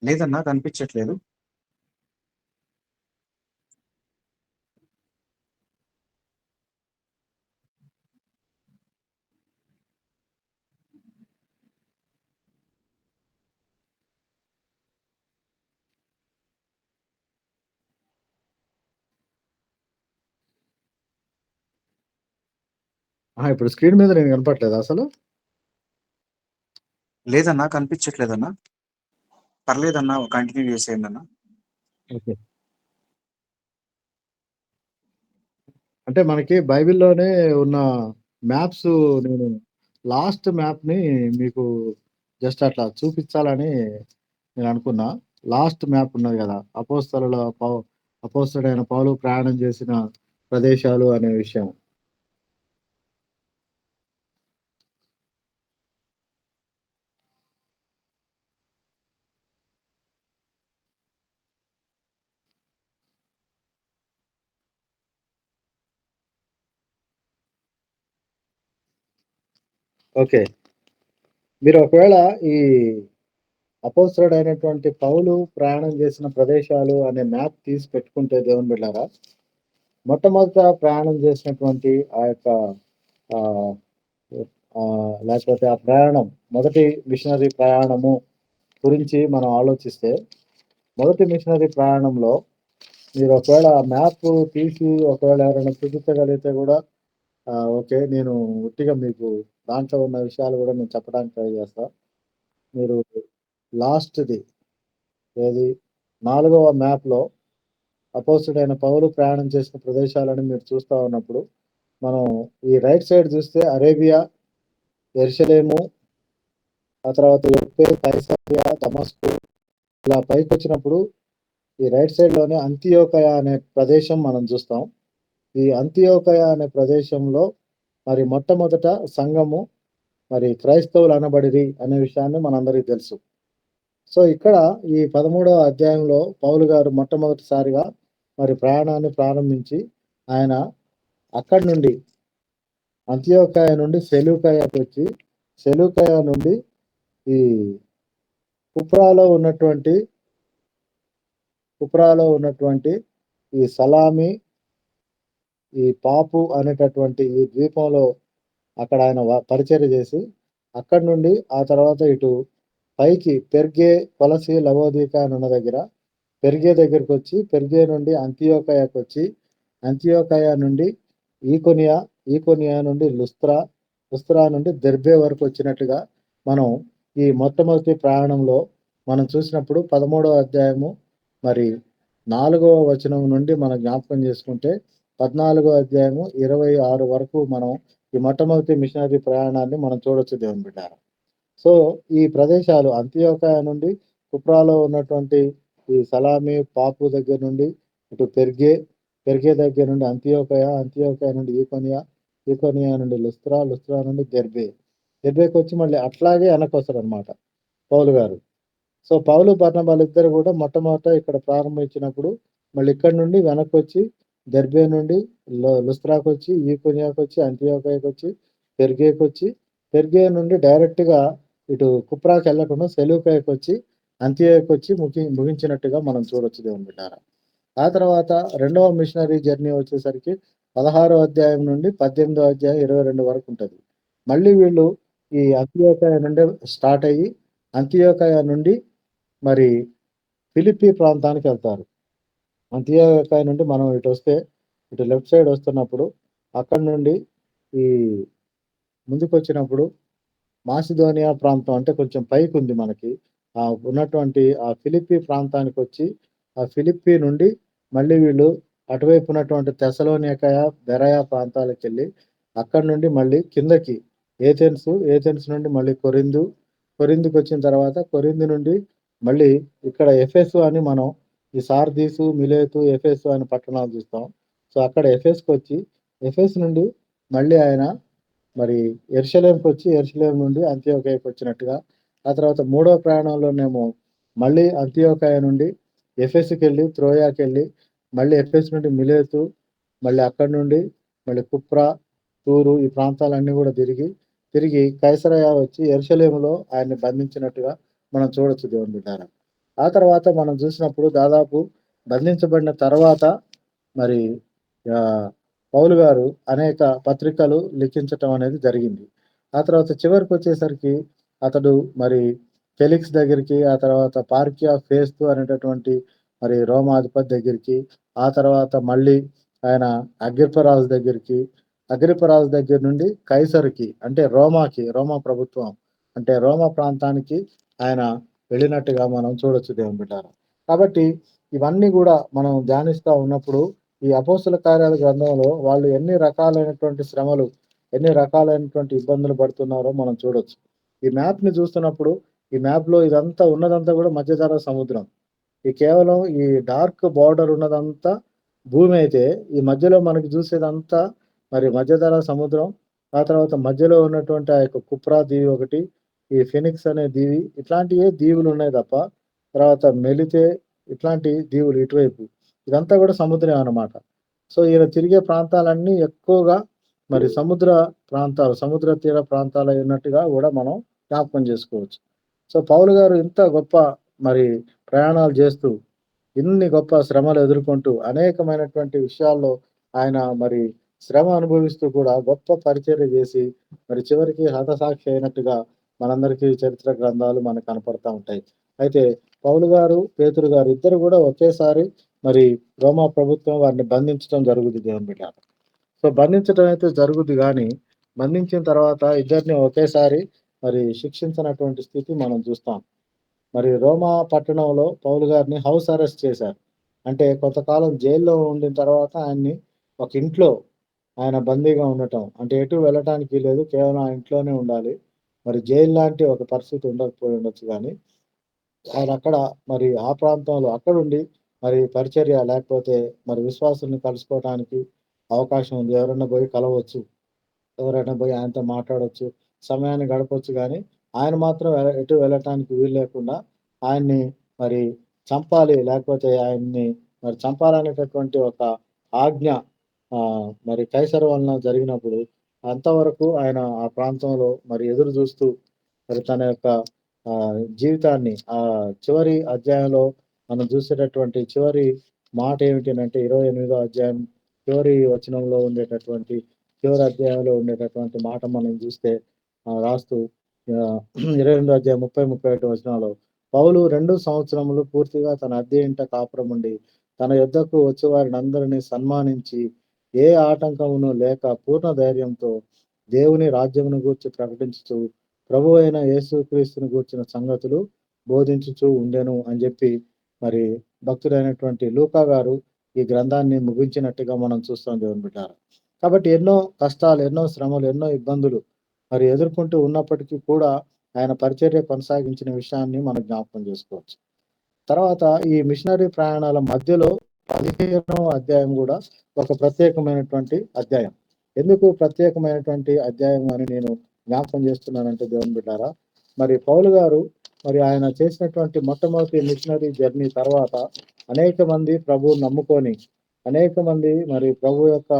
Speaker 1: లేదన్నా కనిపించట్లేదు.
Speaker 2: ఇప్పుడు స్క్రీన్ మీద నేను కనపడట్లేదా అసలు?
Speaker 1: లేదన్నా కనిపించట్లేదన్నా. పర్లేదన్నా కంటిన్యూ చేసేయండి అన్న.
Speaker 2: ఓకే. అంటే మనకి బైబిల్‌లోనే ఉన్న మ్యాప్స్ నేను లాస్ట్ మ్యాప్‌ని మీకు జస్ట్ అట్లా చూపించాలని నేననుకున్నా. లాస్ట్ మ్యాప్ ఉన్నది గదా! అపోస్తలుడైన పౌలు ప్రయాణం చేసిన ప్రదేశాలు అనే విషయం. ఓకే. మీరు ఒకవేళ ఈ అపోస్తలుడైనటువంటి పౌలు ప్రయాణం చేసిన ప్రదేశాలు అనే మ్యాప్ తీసి పెట్టుకుంటే దేవుని బిడ్డలారా, మొట్టమొదట ప్రయాణం చేసినటువంటి ఆ యొక్క ఆహ్, లేకపోతే ఆ ప్రయాణం మొదటి మిషనరీ ప్రయాణము గురించి మనం ఆలోచిస్తే, మొదటి మిషనరీ ప్రయాణంలో మీరు ఒకవేళ ఆ మ్యాప్ తీసి ఒకవేళ ఎవరైనా చూపించగలిగితే గూడా ఓకే. నేను ఉట్టిగా మీకు దాంట్లో ఉన్న విషయాలు గూడా నేను చెప్పడానికి ట్రై చేస్తా. మీరు లాస్ట్‌ది ఏది 4వ మ్యాప్‌లో అపోస్తలుడైన పౌలు ప్రయాణం చేసిన ప్రదేశాలని మీరు చూస్తా ఉన్నప్పుడు, మనం ఈ రైట్ సైడ్ చూస్తే అరేబియా, యెరూషలేము, ఆ తర్వాత యొప్పే, కైసరయ, దమస్కు ఇలా పైకొచ్చినప్పుడు ఈ రైట్ సైడ్‌లోనే అంతియోకయ అనే ప్రదేశం మనం చూస్తాం. ఈ అంతియోకయ అనే ప్రదేశంలో మరి మొట్టమొదట సంఘము మరి క్రైస్తవులు అనబడిరి అనే విషయాన్ని మనందరికీ తెలుసు. సో, ఇక్కడ ఈ 13వ అధ్యాయంలో పౌలు గారు మొట్టమొదటిసారిగా మరి ప్రయాణాన్ని ప్రారంభించి ఆయన అక్కడి నుండి అంతియోకయ నుండి సెలూకయకొచ్చి, సెలూకయ నుండి ఈ కుప్రాలో ఉన్నటువంటి ఈ సలామి, ఈ పాపు అనేటటువంటి ఈ ద్వీపంలో అక్కడ ఆయన పరిచర్య చేసి, అక్కడి నుండి ఆ తర్వాత ఇటు పైకి పెర్గే, కొలసి, లవోదిక అని ఉన్న దగ్గర పెర్గే దగ్గరకొచ్చి, పెర్గే నుండి అంతియోకయకొచ్చి, అంతియోకయ నుండి ఈకొనియా, ఈకొనియా నుండి లుస్త్రా, లుస్త్రా నుండి దెర్బే వరకు వచ్చినట్టుగా మనం ఈ మొట్టమొదటి ప్రయాణంలో మనం చూసినప్పుడు 13వ అధ్యాయము మరి 4వ వచనం నుండి మనం జ్ఞాపకం చేసుకుంటే 14వ అధ్యాయము 26 వరకు మనం ఈ మొట్టమొదటి మిషనరీ ప్రయాణాన్ని మనం చూడొచ్చు దేవుని బిడ్డారా. సో, ఈ ప్రదేశాలు అంతియోకయ నుండి కుప్రాలో ఉన్నటువంటి ఈ సలామి, పాపు దగ్గర నుండి ఇటు పెర్గే, పెర్గే దగ్గర నుండి అంతియోకయ, అంతియోకయ నుండి ఈకొనియా, ఈకొనియా నుండి లుస్త్రా, లుస్త్రా నుండి దెర్బే, దెర్బేకొచ్చి మళ్ళీ అట్లాగే వెనక్కొస్తారనమాట పౌలు గారు. సో, పౌలు, బర్నబాలిద్దరూ గూడా మొట్టమొదట ఇక్కడ ప్రారంభించినప్పుడు మళ్ళీ ఇక్కడి నుండి వెనక్కొచ్చి దెర్బే నుండి లుస్త్రాకొచ్చి, ఈకొనియాకొచ్చి, అంతియోకయకొచ్చి, పెర్గేకొచ్చి, పెర్గే నుండి డైరెక్ట్‌గా ఇటు కుప్రాకెళ్ళకుండా సెలూకయకొచ్చి, అంతియోకొచ్చి ముగించినట్టుగా మనం చూడొచ్చు దేవుని బిడ్డారా. ఆ తర్వాత రెండవ మిషనరీ జర్నీ వచ్చేసరికి 16వ అధ్యాయం నుండి 18వ అధ్యాయం 22 వరకు ఉంటది. మళ్ళీ వీళ్ళు ఈ అంతియోకయ నుండి స్టార్ట్ అయ్యి, అంతియోకయ నుండి మరి ఫిలిప్పీ ప్రాంతానికెళ్తారు. అంతియోకయ నుండి మనం ఇటొస్తే, ఇటు లెఫ్ట్ సైడ్ వస్తున్నప్పుడు అక్కడి నుండి ఈ ముందుకొచ్చినప్పుడు మాసిదోనియా ప్రాంతం అంటే కొంచెం పైకుంది మనకి. ఉన్నటువంటి ఆ ఫిలిప్పీ ప్రాంతానికొచ్చి, ఆ ఫిలిప్పి నుండి మళ్ళీ వీళ్ళు అటువైపు ఉన్నటువంటి తెసలోనికయ, బెరయ ప్రాంతాలకు వెళ్ళి అక్కడి నుండి మళ్ళీ కిందకి ఏథెన్స్ నుండి మళ్ళీ కొరింథుకి వచ్చిన తర్వాత కొరింథు నుండి మళ్ళీ ఇక్కడ ఎఫెసు అని మనం ఈ సార్దీసు, మిలేతు, ఎఫెసు అని పట్టణాలు చూస్తాం. సో అక్కడ ఎఫెస్కి వచ్చి ఎఫెస్ నుండి మళ్ళీ ఆయన మరి యెరూషలేంకి వచ్చి యెరూషలేం నుండి అంతియోకయకి వచ్చినట్టుగా, ఆ తర్వాత మూడో ప్రయాణంలోనేమో మళ్ళీ అంతియోకయ నుండి ఎఫెస్కి వెళ్ళి త్రోయాకి వెళ్ళి మళ్ళీ ఎఫెస్ నుండి మిలేతు, మళ్ళీ అక్కడి నుండి మళ్ళీ కుప్రా, తూరు ఈ ప్రాంతాలన్నీ కూడా తిరిగి కైసరయ వచ్చి యెరూషలేములో ఆయన్ని బంధించినట్టుగా మనం చూడొచ్చు దేవుని బిడ్డారా. ఆ తర్వాత మనం చూసినప్పుడు దాదాపు బంధించబడిన తర్వాత మరి పౌలు గారు అనేక పత్రికలు లిఖించటం అనేది జరిగింది. ఆ తర్వాత చివరికి వచ్చేసరికి అతడు మరి ఫెలిక్స్ దగ్గరికి, ఆ తర్వాత పార్కియా ఫేస్తు అనేటటువంటి మరి రోమాధిపతి దగ్గరికి, ఆ తర్వాత మళ్ళీ ఆయన అగ్రిప్పరాజు దగ్గర నుండి కైసరుకి అంటే రోమా ప్రభుత్వం అంటే రోమా ప్రాంతానికి ఆయన వెళ్ళినట్టుగా మనం చూడొచ్చు దేవుని బిడ్డారా. కాబట్టి ఇవన్నీ కూడా మనం ధ్యానిస్తూ ఉన్నప్పుడు ఈ అపోస్తుల కార్యాల గ్రంథంలో వాళ్ళు ఎన్ని రకాలైనటువంటి శ్రమలు, ఎన్ని రకాలైనటువంటి ఇబ్బందులు పడుతున్నారో మనం చూడొచ్చు. ఈ మ్యాప్ని చూస్తున్నప్పుడు ఈ మ్యాప్లో ఇదంతా ఉన్నదంతా కూడా మధ్యధరా సముద్రం. ఈ కేవలం ఈ డార్క్ బార్డర్ ఉన్నదంతా భూమి అయితే, ఈ మధ్యలో మనకి చూసేదంతా మరి మధ్యధరా సముద్రం. ఆ తర్వాత మధ్యలో ఉన్నటువంటి ఆ యొక్క కుప్రా దీవి ఒకటి, ఈ ఫినిక్స్ అనే దీవి, ఇట్లాంటివే దీవులు ఉన్నాయి తప్ప తర్వాత మెలితే ఇట్లాంటి దీవులు ఇటువైపు ఇదంతా కూడా సముద్రం అన్నమాట. సో ఈయన తిరిగే ప్రాంతాలన్నీ ఎక్కువగా మరి సముద్ర తీర ప్రాంతాలు ఉన్నట్టుగా కూడా మనం జ్ఞాపకం చేసుకోవచ్చు. సో పౌలు గారు ఇంత గొప్ప మరి ప్రయాణాలు చేస్తూ ఇన్ని గొప్ప శ్రమలు ఎదుర్కొంటూ అనేకమైనటువంటి విషయాల్లో ఆయన మరి శ్రమ అనుభవిస్తూ కూడా గొప్ప పరిచర్య చేసి మరి చివరికి హతసాక్షి అయినట్టుగా మనందరికీ చరిత్ర గ్రంథాలు మనకు కనపడతా ఉంటాయి. అయితే పౌలు గారు, పేతురు గారు ఇద్దరు కూడా ఒకేసారి మరి రోమా ప్రభుత్వం వారిని బంధించడం జరుగుతుంది దేవుని బిడ్డ. సో బంధించడం అయితే జరుగుద్ది, కానీ బంధించిన తర్వాత ఇద్దరిని ఒకేసారి మరి శిక్షించినటువంటి స్థితి మనం చూస్తాం. మరి రోమా పట్టణంలో పౌలు గారిని హౌస్ అరెస్ట్ చేశారు. అంటే కొంతకాలం జైల్లో ఉండిన తర్వాత ఆయన్ని ఒక ఇంట్లో ఆయన బందీగా ఉండటం, అంటే ఎటు వెళ్ళటానికి లేదు, కేవలం ఆ ఇంట్లోనే ఉండాలి. మరి జైలు లాంటి ఒక పరిస్థితి ఉండకపోయి ఉండొచ్చు, కానీ ఆయన అక్కడ మరి ఆ ప్రాంతంలో అక్కడుండి మరి పరిచర్య లేకపోతే మరి విశ్వాసుల్ని కలుసుకోవడానికి అవకాశం ఉంది. ఎవరైనా పోయి కలవచ్చు, ఎవరైనా పోయి ఆయనతో మాట్లాడవచ్చు, సమయాన్ని గడపవచ్చు, కానీ ఆయన మాత్రం ఎటు వెళ్ళటానికి వీలు లేకుండా ఆయన్ని మరి చంపాలి, లేకపోతే ఆయన్ని మరి చంపాలనేటటువంటి ఒక ఆజ్ఞ మరి కైసరు వలన జరిగినప్పుడు అంతవరకు ఆయన ఆ ప్రాంతంలో మరి ఎదురు చూస్తూ మరి తన యొక్క జీవితాన్ని ఆ చివరి అధ్యాయంలో మనం చూసేటటువంటి చివరి మాట ఏమిటి అంటే 28వ అధ్యాయం చివరి వచనంలో ఉండేటటువంటి చివరి అధ్యాయంలో ఉండేటటువంటి మాట మనం చూస్తే రాస్తూ 28వ అధ్యాయం 30-31 వచనాల్లో పౌలు 2 సంవత్సరములు పూర్తిగా తన అద్దె ఇంట కాపురం ఉండి తన యొద్దకు వచ్చే వారిని అందరినీ సన్మానించి ఏ ఆటంకమును లేక పూర్ణ ధైర్యంతో దేవుని రాజ్యమును గూర్చి ప్రకటించుచు ప్రభు అయిన యేసుక్రీస్తుని గూర్చిన సంగతులు బోధించుచూ ఉండెను అని చెప్పి మరి భక్తుడైనటువంటి లూకా గారు ఈ గ్రంథాన్ని ముగించినట్టుగా మనం చూస్తాం దేవుని బిడ్డారా. కాబట్టి ఎన్నో కష్టాలు, ఎన్నో శ్రమలు, ఎన్నో ఇబ్బందులు మరి ఎదుర్కొంటూ ఉన్నప్పటికీ కూడా ఆయన పరిచర్య కొనసాగించిన విషయాన్ని మనం జ్ఞాపకం చేసుకోవచ్చు. తర్వాత ఈ మిషనరీ ప్రయాణాల మధ్యలో 15వ అధ్యాయం కూడా ఒక ప్రత్యేకమైనటువంటి అధ్యాయం. ఎందుకు ప్రత్యేకమైనటువంటి అధ్యాయం అని నేను జ్ఞాపకం చేస్తున్నానంటే దేవుని బిడ్డారా, మరి పౌలు గారు మరి ఆయన చేసినటువంటి మొట్టమొదటి మిషనరీ జర్నీ తర్వాత అనేక మంది ప్రభువు నమ్ముకొని, అనేక మంది మరి ప్రభు యొక్క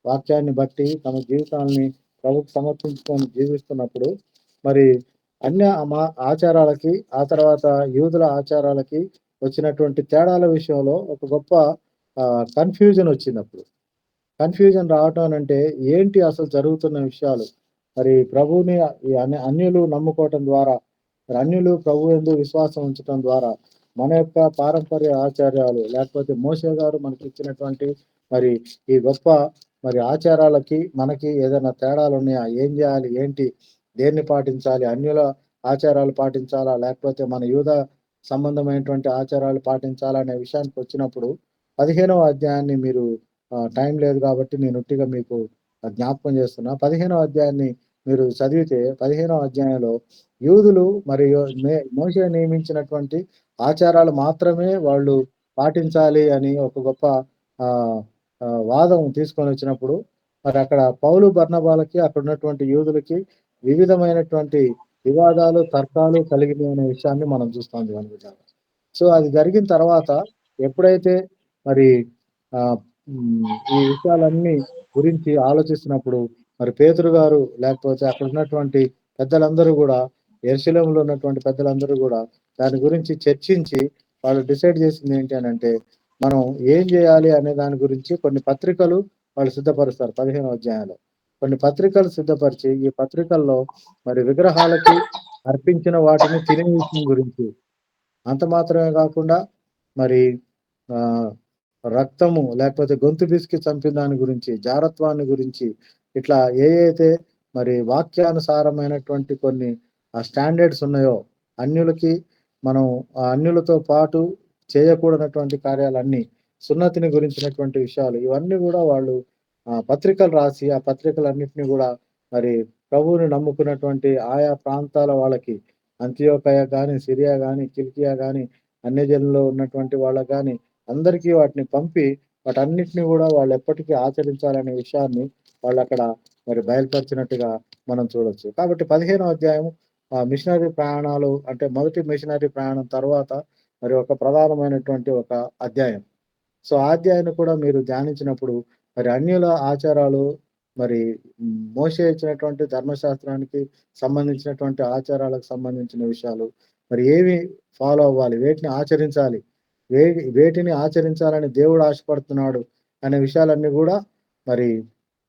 Speaker 2: వాక్యాన్ని బట్టి తమ జీవితాన్ని ప్రభుకు సమర్పించుకొని జీవిస్తున్నప్పుడు మరి అన్య ఆచారాలకి, ఆ తర్వాత యూదుల ఆచారాలకి వచ్చినటువంటి తేడాల విషయంలో ఒక గొప్ప కన్ఫ్యూజన్ వచ్చినప్పుడు, కన్ఫ్యూజన్ రావటం అంటే ఏంటి అసలు జరుగుతున్న విషయాలు, మరి ప్రభువుని అన్యులు నమ్ముకోవటం ద్వారా, అన్యులు ప్రభు యందు విశ్వాసం ఉంచడం ద్వారా మన యొక్క పారంపర్య ఆచార్యాలు లేకపోతే మోషే గారు మనకి ఇచ్చినటువంటి మరి ఈ గొప్ప మరి ఆచారాలకి మనకి ఏదైనా తేడాలు ఉన్నాయా, ఏం చేయాలి, ఏంటి, దేన్ని పాటించాలి, అన్యుల ఆచారాలు పాటించాలా లేకపోతే మన యూద సంబంధమైనటువంటి ఆచారాలు పాటించాలనే విషయానికి వచ్చినప్పుడు 15వ అధ్యాయాన్ని మీరు టైం లేదు కాబట్టి నేను ఉట్టిగా మీకు జ్ఞాపకం చేస్తున్నా. 15వ అధ్యాయాన్ని మీరు చదివితే 15వ అధ్యాయంలో యూదులు మరియు మోషే నియమించినటువంటి ఆచారాలు మాత్రమే వాళ్ళు పాటించాలి అని ఒక గొప్ప ఆహ్, వాదం తీసుకొని వచ్చినప్పుడు మరి అక్కడ పౌలు బర్నబాలకి అక్కడ ఉన్నటువంటి యూదులకి వివిధమైనటువంటి వివాదాలు, తర్కాలు కలిగినాయి అనే విషయాన్ని మనం చూస్తాం దేవుని బిడ్డలారా. సో, అది జరిగిన తర్వాత ఎప్పుడైతే మరి ఈ విషయాలన్నీ గురించి ఆలోచిస్తున్నప్పుడు మరి పేతురు గారు లేకపోతే అక్కడ ఉన్నటువంటి పెద్దలందరూ గూడా యెరూషలేములో ఉన్నటువంటి పెద్దలందరూ గూడా దాని గురించి చర్చించి వాళ్ళు డిసైడ్ చేసింది ఏంటి అనంటే, మనం ఏం జేయాలి అనే దాని గురించి కొన్ని పత్రికలు వాళ్ళు సిద్ధపరుస్తారు 15వ అధ్యాయంలో. కొన్ని పత్రికలు సిద్ధపరిచి ఈ పత్రికల్లో మరి విగ్రహాలకి అర్పించిన వాటిని తినే విషయం గురించి, అంత మాత్రమే కాకుండా మరి ఆహ్, రక్తము లేకపోతే గొంతు పిసికి చంపిన దాని గురించి, జారత్వాన్ని గురించి ఇట్లా ఏయైతే మరి వాక్యానుసారమైనటువంటి కొన్ని స్టాండర్డ్స్ ఉన్నాయో అన్యులకి మనం అన్యులతో పాటు చేయకూడనటువంటి కార్యాలన్నీ, సున్నతిని గురించినటువంటి విషయాలు ఇవన్నీ గూడా వాళ్ళు పత్రికలు రాసి ఆ పత్రికలన్నిటిని గూడా మరి ప్రభువుని నమ్ముకున్నటువంటి ఆయా ప్రాంతాల వాళ్ళకి అంతియోకయ గాని, సిరియా గాని, కిలికియా గాని, అన్యజనుల్లో ఉన్నటువంటి వాళ్ళకి గాని అందరికీ వాటిని పంపి వాటన్నిటిని గూడా వాళ్ళు ఎప్పటికీ ఆచరించాలనే విషయాన్ని వాళ్ళక్కడ మరి బయలుపరిచినట్టుగా మనం చూడొచ్చు. కాబట్టి 15వ అధ్యాయం మిషనరీ ప్రయాణాలు అంటే మొదటి మిషనరీ ప్రయాణం తర్వాత మరి ఒక ప్రధానమైనటువంటి ఒక అధ్యాయం. సో, ఆ అధ్యాయాన్ని కూడా మీరు ధ్యానించినప్పుడు మరి అన్యుల ఆచారాలు మరి మోషే ఇచ్చినటువంటి ధర్మశాస్త్రానికి సంబంధించినటువంటి ఆచారాలకు సంబంధించిన విషయాలు మరి ఏవి ఫాలో అవ్వాలి, వేటిని ఆచరించాలి, వేటిని ఆచరించాలని దేవుడు ఆశపడుతున్నాడు అనే విషయాలన్నీ గూడా మరి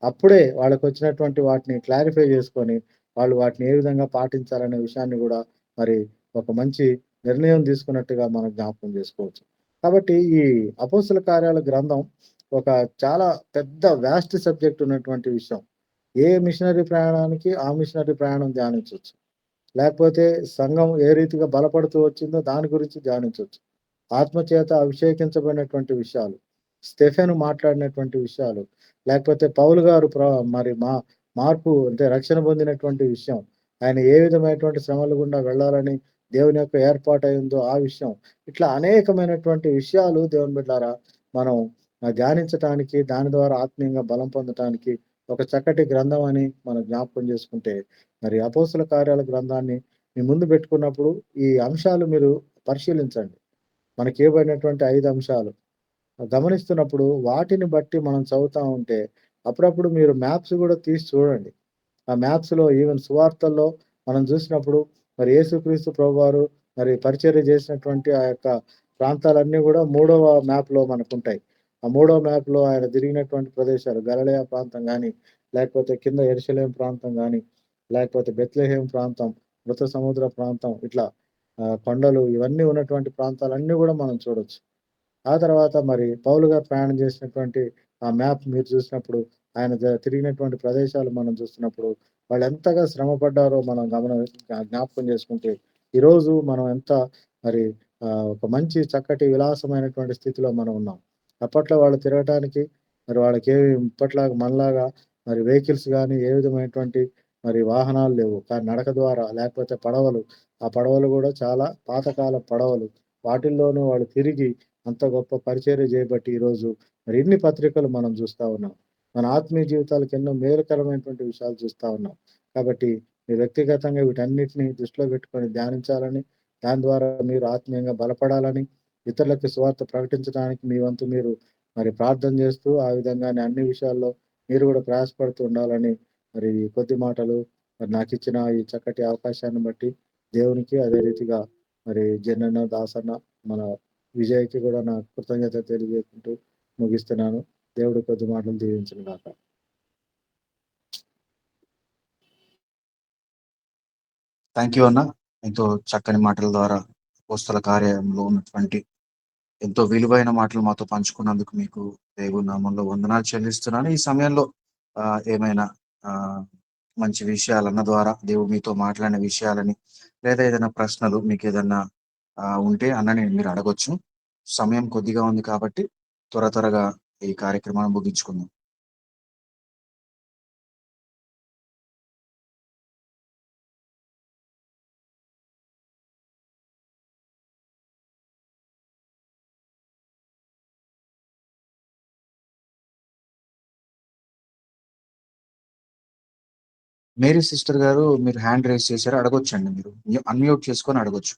Speaker 2: అప్పుడే వాళ్ళకొచ్చినటువంటి వాటిని క్లారిఫై చేసుకొని, వాళ్ళు వాటిని ఏ విధంగా పాటించాలనే విషయాన్ని గూడా మరి ఒక మంచి నిర్ణయం తీసుకున్నట్టుగా మనం జ్ఞాపకం చేసుకోవచ్చు. కాబట్టి ఈ అపోస్తల కార్యాల గ్రంథం ఒక చాలా పెద్ద వాస్ట్ సబ్జెక్ట్ ఉన్నటువంటి విషయం. ఏ మిషనరీ ప్రయాణానికి ఆ మిషనరీ ప్రయాణం ధ్యానించొచ్చు. లేకపోతే సంఘం ఏ రీతిగా బలపడుతూ వచ్చిందో దాని గురించి ధ్యానించొచ్చు. ఆత్మచేత అభిషేకించబడినటువంటి విషయాలు, స్టెఫెను మాట్లాడినటువంటి విషయాలు, లేకపోతే పౌలు గారు మరి మార్పు అంటే రక్షణ పొందినటువంటి విషయం. ఆయన ఏ విధమైనటువంటి శ్రమల గుండా వెళ్ళాలని దేవుని యొక్క ఏర్పాటయిందో ఆ విషయం. ఇట్లా అనేకమైనటువంటి విషయాలు దేవుని బిడ్డలారా మనం ధ్యానించటానికి, దాని ద్వారా ఆత్మీయంగా బలం పొందటానికి ఒక చక్కటి గ్రంథం అని మనం జ్ఞాపకం చేసుకుంటే, మరి అపోస్తల కార్యాల గ్రంథాన్ని మీ ముందు పెట్టుకున్నప్పుడు ఈ అంశాలు మీరు పరిశీలించండి. మనకి ఇవ్వబడినటువంటి 5 అంశాలు గమనిస్తున్నప్పుడు వాటిని బట్టి మనం చదువుతా ఉంటే అప్పుడప్పుడు మీరు మ్యాప్స్ గూడా తీసి చూడండి. ఆ మ్యాప్స్‌లో ఈవెన్ సువార్తల్లో మనం చూసినప్పుడు మరి యేసుక్రీస్తు ప్రభువారు మరి పరిచర్య చేసినటువంటి ఆ యొక్క ప్రాంతాలన్నీ గూడా మూడవ మ్యాప్‌లో మనకుంటాయి. ఆ మూడవ మ్యాప్‌లో ఆయన తిరిగినటువంటి ప్రదేశాలు గలిలయ ప్రాంతం గాని, లేకపోతే కింద యెరూషలేము ప్రాంతం గాని, లేకపోతే బెత్లెహేము ప్రాంతం, మృత సముద్ర ప్రాంతం ఇట్లా కొండలు ఇవన్నీ ఉన్నటువంటి ప్రాంతాలన్నీ గూడా మనం చూడొచ్చు. ఆ తర్వాత మరి పౌలు గారు ప్రయాణం చేసినటువంటి ఆ మ్యాప్ మీరు చూసినప్పుడు, ఆయన తిరిగినటువంటి ప్రదేశాలు మనం చూస్తున్నప్పుడు, వాళ్ళెంతగా శ్రమపడ్డారో మనం జ్ఞాపకం చేసుకుంటే, ఈరోజు మనం ఎంత మరి ఒక మంచి చక్కటి విలాసమైనటువంటి స్థితిలో మనం ఉన్నాం. అప్పట్లో వాళ్ళు తిరగటానికి మరి వాళ్ళకేమి ఇప్పట్లాగా మనలాగా మరి వెహికల్స్ గాని, ఏ విధమైనటువంటి మరి వాహనాలు లేవు. కానీ నడక ద్వారా లేకపోతే పడవలు, ఆ పడవలు గూడా చాలా పాతకాలపు పడవలు. వాటిల్లోనూ వాళ్ళు తిరిగి అంత గొప్ప పరిచర్య చేయబట్టి ఈరోజు మరి ఇన్ని పత్రికలు మనం చూస్తా ఉన్నాం. మన ఆత్మీయ జీవితాలకు ఎన్నో మేలుకరమైనటువంటి విషయాలు చూస్తా ఉన్నాం. కాబట్టి మీరు వ్యక్తిగతంగా వీటన్నిటిని దృష్టిలో పెట్టుకొని ధ్యానించాలని, దాని ద్వారా మీరు ఆత్మీయంగా బలపడాలని, ఇతరులకు సువార్త ప్రకటించడానికి మీ వంతు మీరు మరి ప్రార్థన చేస్తూ, ఆ విధంగానే అన్ని విషయాల్లో మీరు కూడా ప్రయాసపడుతూ ఉండాలని మరి ఈ కొద్ది మాటలు మరి నాకిచ్చిన ఈ చక్కటి అవకాశాన్ని బట్టి దేవునికి, అదే రీతిగా మరి జనన్న, దాసన్న, మన విజయ్‌కి కూడా నా కృతజ్ఞత తెలియజేసుకుంటూ ముగిస్తున్నాను. దేవుడు కొద్ది మాటలు దీవించును గాక.
Speaker 1: థ్యాంక్ యూ అన్న. ఎంతో చక్కని మాటల ద్వారా అపోస్తల కార్యంలో ఉన్నటువంటి ఎంతో విలువైన మాటలు మాతో పంచుకున్నందుకు మీకు దేవుని నామంలో వందనాలు చెల్లిస్తున్నాను. ఈ సమయంలో ఏమైనా మంచి విషయాలన్న ద్వారా దేవుడు మీతో మాట్లాడిన విషయాలని లేదా ఏదైనా ప్రశ్నలు మీకు ఏదన్నా ఉంటే అన్నని మీరు అడగొచ్చు. సమయం కొద్దిగా ఉంది కాబట్టి త్వరగా ఈ కార్యక్రమాన్ని ముగించుకుందాం. మేరీ సిస్టర్ గారు మీరు హ్యాండ్ రైజ్ చేశారు. అడగొచ్చండి మీరు. అన్‌మ్యూట్ చేసుకొని అడగొచ్చు.